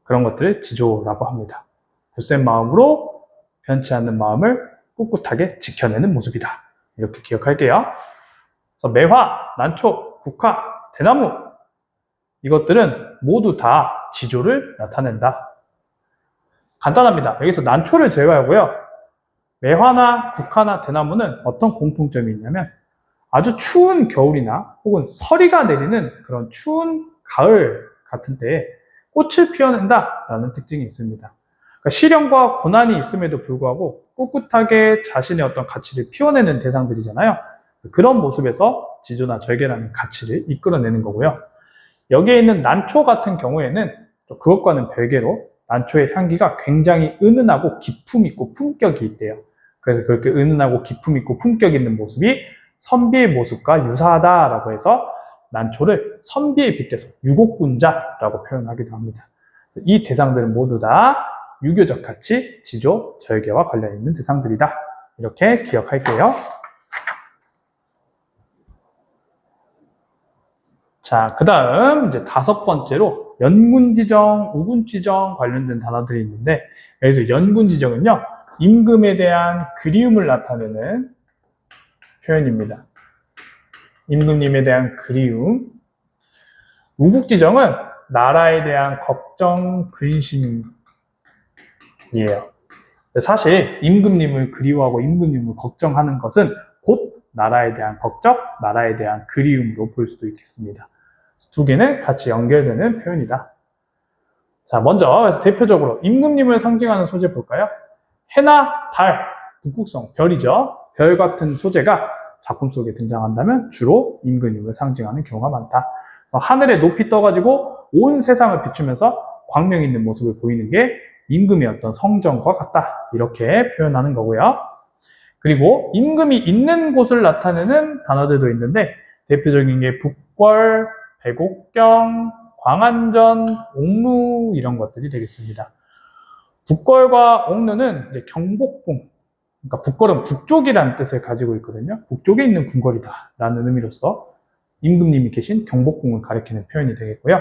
그런 것들을 지조라고 합니다. 굳센 마음으로 변치 않는 마음을 꿋꿋하게 지켜내는 모습이다. 이렇게 기억할게요. 그래서 매화, 난초, 국화, 대나무 이것들은 모두 다 지조를 나타낸다. 간단합니다. 여기서 난초를 제외하고요. 매화나 국화나 대나무는 어떤 공통점이 있냐면 아주 추운 겨울이나 혹은 서리가 내리는 그런 추운 가을 같은 때에 꽃을 피워낸다라는 특징이 있습니다. 그러니까 시련과 고난이 있음에도 불구하고 꿋꿋하게 자신의 어떤 가치를 피워내는 대상들이잖아요. 그런 모습에서 지조나 절개라는 가치를 이끌어내는 거고요. 여기에 있는 난초 같은 경우에는 그것과는 별개로 난초의 향기가 굉장히 은은하고 기품 있고 품격이 있대요. 그래서 그렇게 은은하고 기품 있고 품격 있는 모습이 선비의 모습과 유사하다라고 해서 난초를 선비에 빗대서 유곡군자라고 표현하기도 합니다. 이 대상들은 모두 다 유교적 가치, 지조, 절개와 관련 있는 대상들이다. 이렇게 기억할게요. 자, 그 다음 이제 5번째로 연군지정, 우군지정 관련된 단어들이 있는데 여기서 연군지정은요, 임금에 대한 그리움을 나타내는 표현입니다. 임금님에 대한 그리움. 우국지정은 나라에 대한 걱정, 근심이에요. 사실 임금님을 그리워하고 임금님을 걱정하는 것은 곧 나라에 대한 걱정, 나라에 대한 그리움으로 볼 수도 있겠습니다. 두 개는 같이 연결되는 표현이다. 자, 먼저 그래서 대표적으로 임금님을 상징하는 소재 볼까요? 해나 달, 북극성, 별이죠. 별 같은 소재가 작품 속에 등장한다면 주로 임금님을 상징하는 경우가 많다. 그래서 하늘에 높이 떠가지고 온 세상을 비추면서 광명 있는 모습을 보이는 게 임금의 어떤 성정과 같다. 이렇게 표현하는 거고요. 그리고 임금이 있는 곳을 나타내는 단어들도 있는데 대표적인 게 북궐, 백옥경, 광안전, 옥루 이런 것들이 되겠습니다. 북궐과 옥루는 이제 경복궁, 그러니까 북궐은 북쪽이라는 뜻을 가지고 있거든요. 북쪽에 있는 궁궐이다라는 의미로서 임금님이 계신 경복궁을 가리키는 표현이 되겠고요.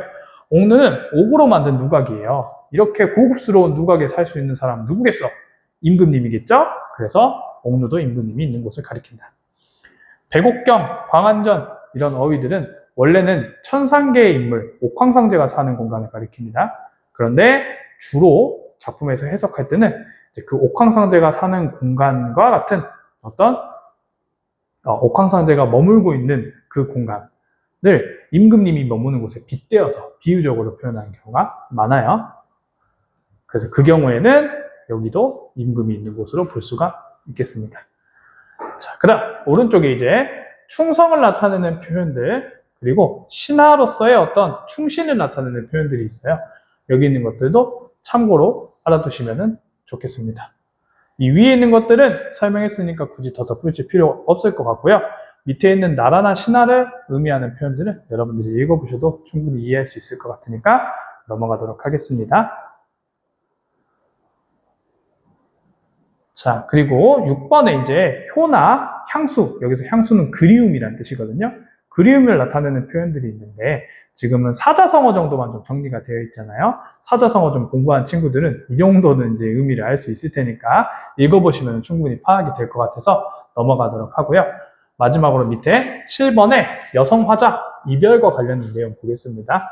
옥루는 옥으로 만든 누각이에요. 이렇게 고급스러운 누각에 살 수 있는 사람은 누구겠어? 임금님이겠죠? 그래서 옥루도 임금님이 있는 곳을 가리킨다. 백옥경, 광안전 이런 어휘들은 원래는 천상계의 인물, 옥황상제가 사는 공간을 가리킵니다. 그런데 주로 작품에서 해석할 때는 그 옥황상제가 사는 공간과 같은 어떤 옥황상제가 머물고 있는 그 공간, 임금님이 머무는 곳에 빗대어서 비유적으로 표현하는 경우가 많아요. 그래서 그 경우에는 여기도 임금이 있는 곳으로 볼 수가 있겠습니다. 자, 그 다음 오른쪽에 이제 충성을 나타내는 표현들, 그리고 신하로서의 어떤 충신을 나타내는 표현들이 있어요. 여기 있는 것들도 참고로 알아두시면 좋겠습니다. 이 위에 있는 것들은 설명했으니까 굳이 더 덧붙일 필요 없을 것 같고요. 밑에 있는 나라나 신하를 의미하는 표현들은 여러분들이 읽어보셔도 충분히 이해할 수 있을 것 같으니까 넘어가도록 하겠습니다. 자, 그리고 6번에 이제 효나 향수, 여기서 향수는 그리움이라는 뜻이거든요. 그리움을 나타내는 표현들이 있는데 지금은 사자성어 정도만 좀 정리가 되어 있잖아요. 사자성어 좀 공부한 친구들은 이 정도는 이제 의미를 알 수 있을 테니까 읽어보시면 충분히 파악이 될 것 같아서 넘어가도록 하고요. 마지막으로 밑에 7번에 여성 화자, 이별과 관련된 내용 보겠습니다.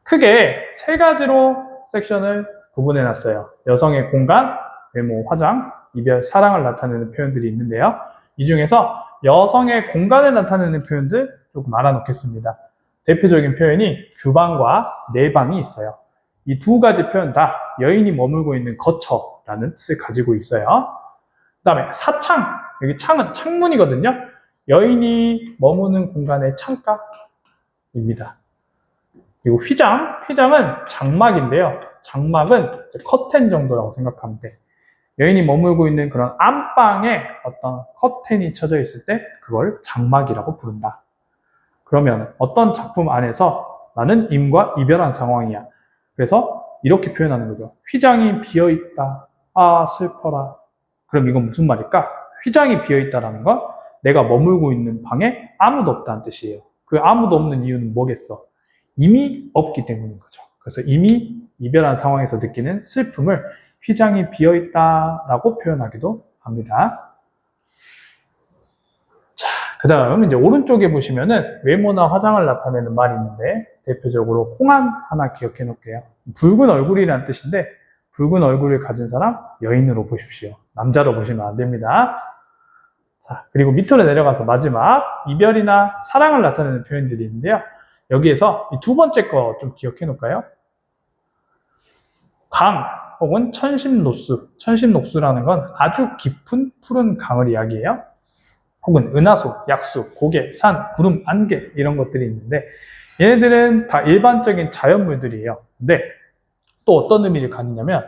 크게 세 가지로 섹션을 구분해 놨어요. 여성의 공간, 외모, 화장, 이별, 사랑을 나타내는 표현들이 있는데요. 이 중에서 여성의 공간을 나타내는 표현들 조금 알아놓겠습니다. 대표적인 표현이 주방과 내방이 있어요. 이 두 가지 표현 다 여인이 머물고 있는 거처라는 뜻을 가지고 있어요. 그 다음에 사창, 여기 창은 창문이거든요. 여인이 머무는 공간의 창가입니다. 그리고 휘장은 장막인데요. 장막은 커튼 정도라고 생각하면 돼. 여인이 머물고 있는 그런 안방에 어떤 커튼이 쳐져 있을 때 그걸 장막이라고 부른다. 그러면 어떤 작품 안에서 나는 임과 이별한 상황이야. 그래서 이렇게 표현하는 거죠. 휘장이 비어있다. 아, 슬퍼라. 그럼 이건 무슨 말일까? 휘장이 비어있다라는 건 내가 머물고 있는 방에 아무도 없다는 뜻이에요. 그 아무도 없는 이유는 뭐겠어? 이미 없기 때문인 거죠. 그래서 이미 이별한 상황에서 느끼는 슬픔을 휘장이 비어있다라고 표현하기도 합니다. 자, 그 다음 이제 오른쪽에 보시면은 외모나 화장을 나타내는 말이 있는데 대표적으로 홍한 하나 기억해 놓을게요. 붉은 얼굴이라는 뜻인데 붉은 얼굴을 가진 사람 여인으로 보십시오. 남자로 보시면 안 됩니다. 자, 그리고 밑으로 내려가서 마지막 이별이나 사랑을 나타내는 표현들이 있는데요. 여기에서 이 두 번째 거 좀 기억해 놓을까요? 강 혹은 천심녹수. 천심녹수라는 건 아주 깊은 푸른 강을 이야기해요. 혹은 은하수, 약수, 고개, 산, 구름, 안개 이런 것들이 있는데 얘네들은 다 일반적인 자연물들이에요. 근데 또 어떤 의미를 갖느냐면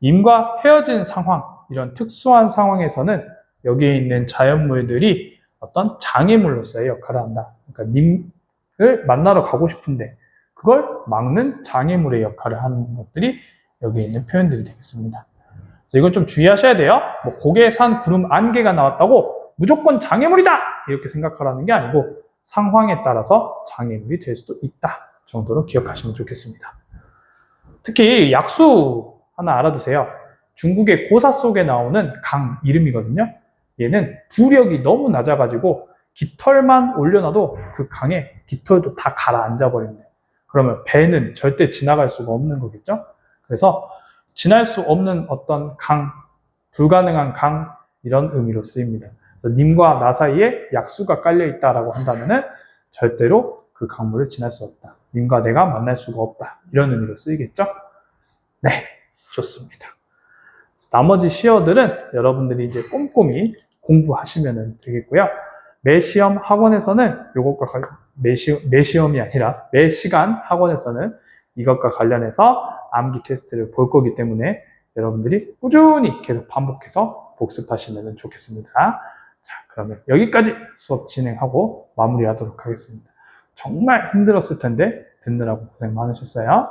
임과 헤어진 상황, 이런 특수한 상황에서는 여기에 있는 자연물들이 어떤 장애물로서의 역할을 한다. 그러니까 님을 만나러 가고 싶은데 그걸 막는 장애물의 역할을 하는 것들이 여기에 있는 표현들이 되겠습니다. 그래서 이건 좀 주의하셔야 돼요. 뭐 고개, 산, 구름, 안개가 나왔다고 무조건 장애물이다! 이렇게 생각하라는 게 아니고 상황에 따라서 장애물이 될 수도 있다 정도로 기억하시면 좋겠습니다. 특히 약수 하나 알아두세요. 중국의 고사 속에 나오는 강 이름이거든요. 얘는 부력이 너무 낮아가지고 깃털만 올려놔도 그 강에 깃털도 다 가라앉아 버린대요. 그러면 배는 절대 지나갈 수가 없는 거겠죠? 그래서 지날 수 없는 어떤 강, 불가능한 강 이런 의미로 쓰입니다. 그래서 님과 나 사이에 약수가 깔려 있다라고 한다면은 절대로 그 강물을 지날 수 없다. 님과 내가 만날 수가 없다. 이런 의미로 쓰이겠죠? 네, 좋습니다. 나머지 시어들은 여러분들이 이제 꼼꼼히 공부하시면 되겠고요. 매 시험 학원에서는 매 시험이 아니라 매 시간 학원에서는 이것과 관련해서 암기 테스트를 볼 거기 때문에 여러분들이 꾸준히 계속 반복해서 복습하시면 좋겠습니다. 자, 그러면 여기까지 수업 진행하고 마무리하도록 하겠습니다. 정말 힘들었을 텐데 듣느라고 고생 많으셨어요.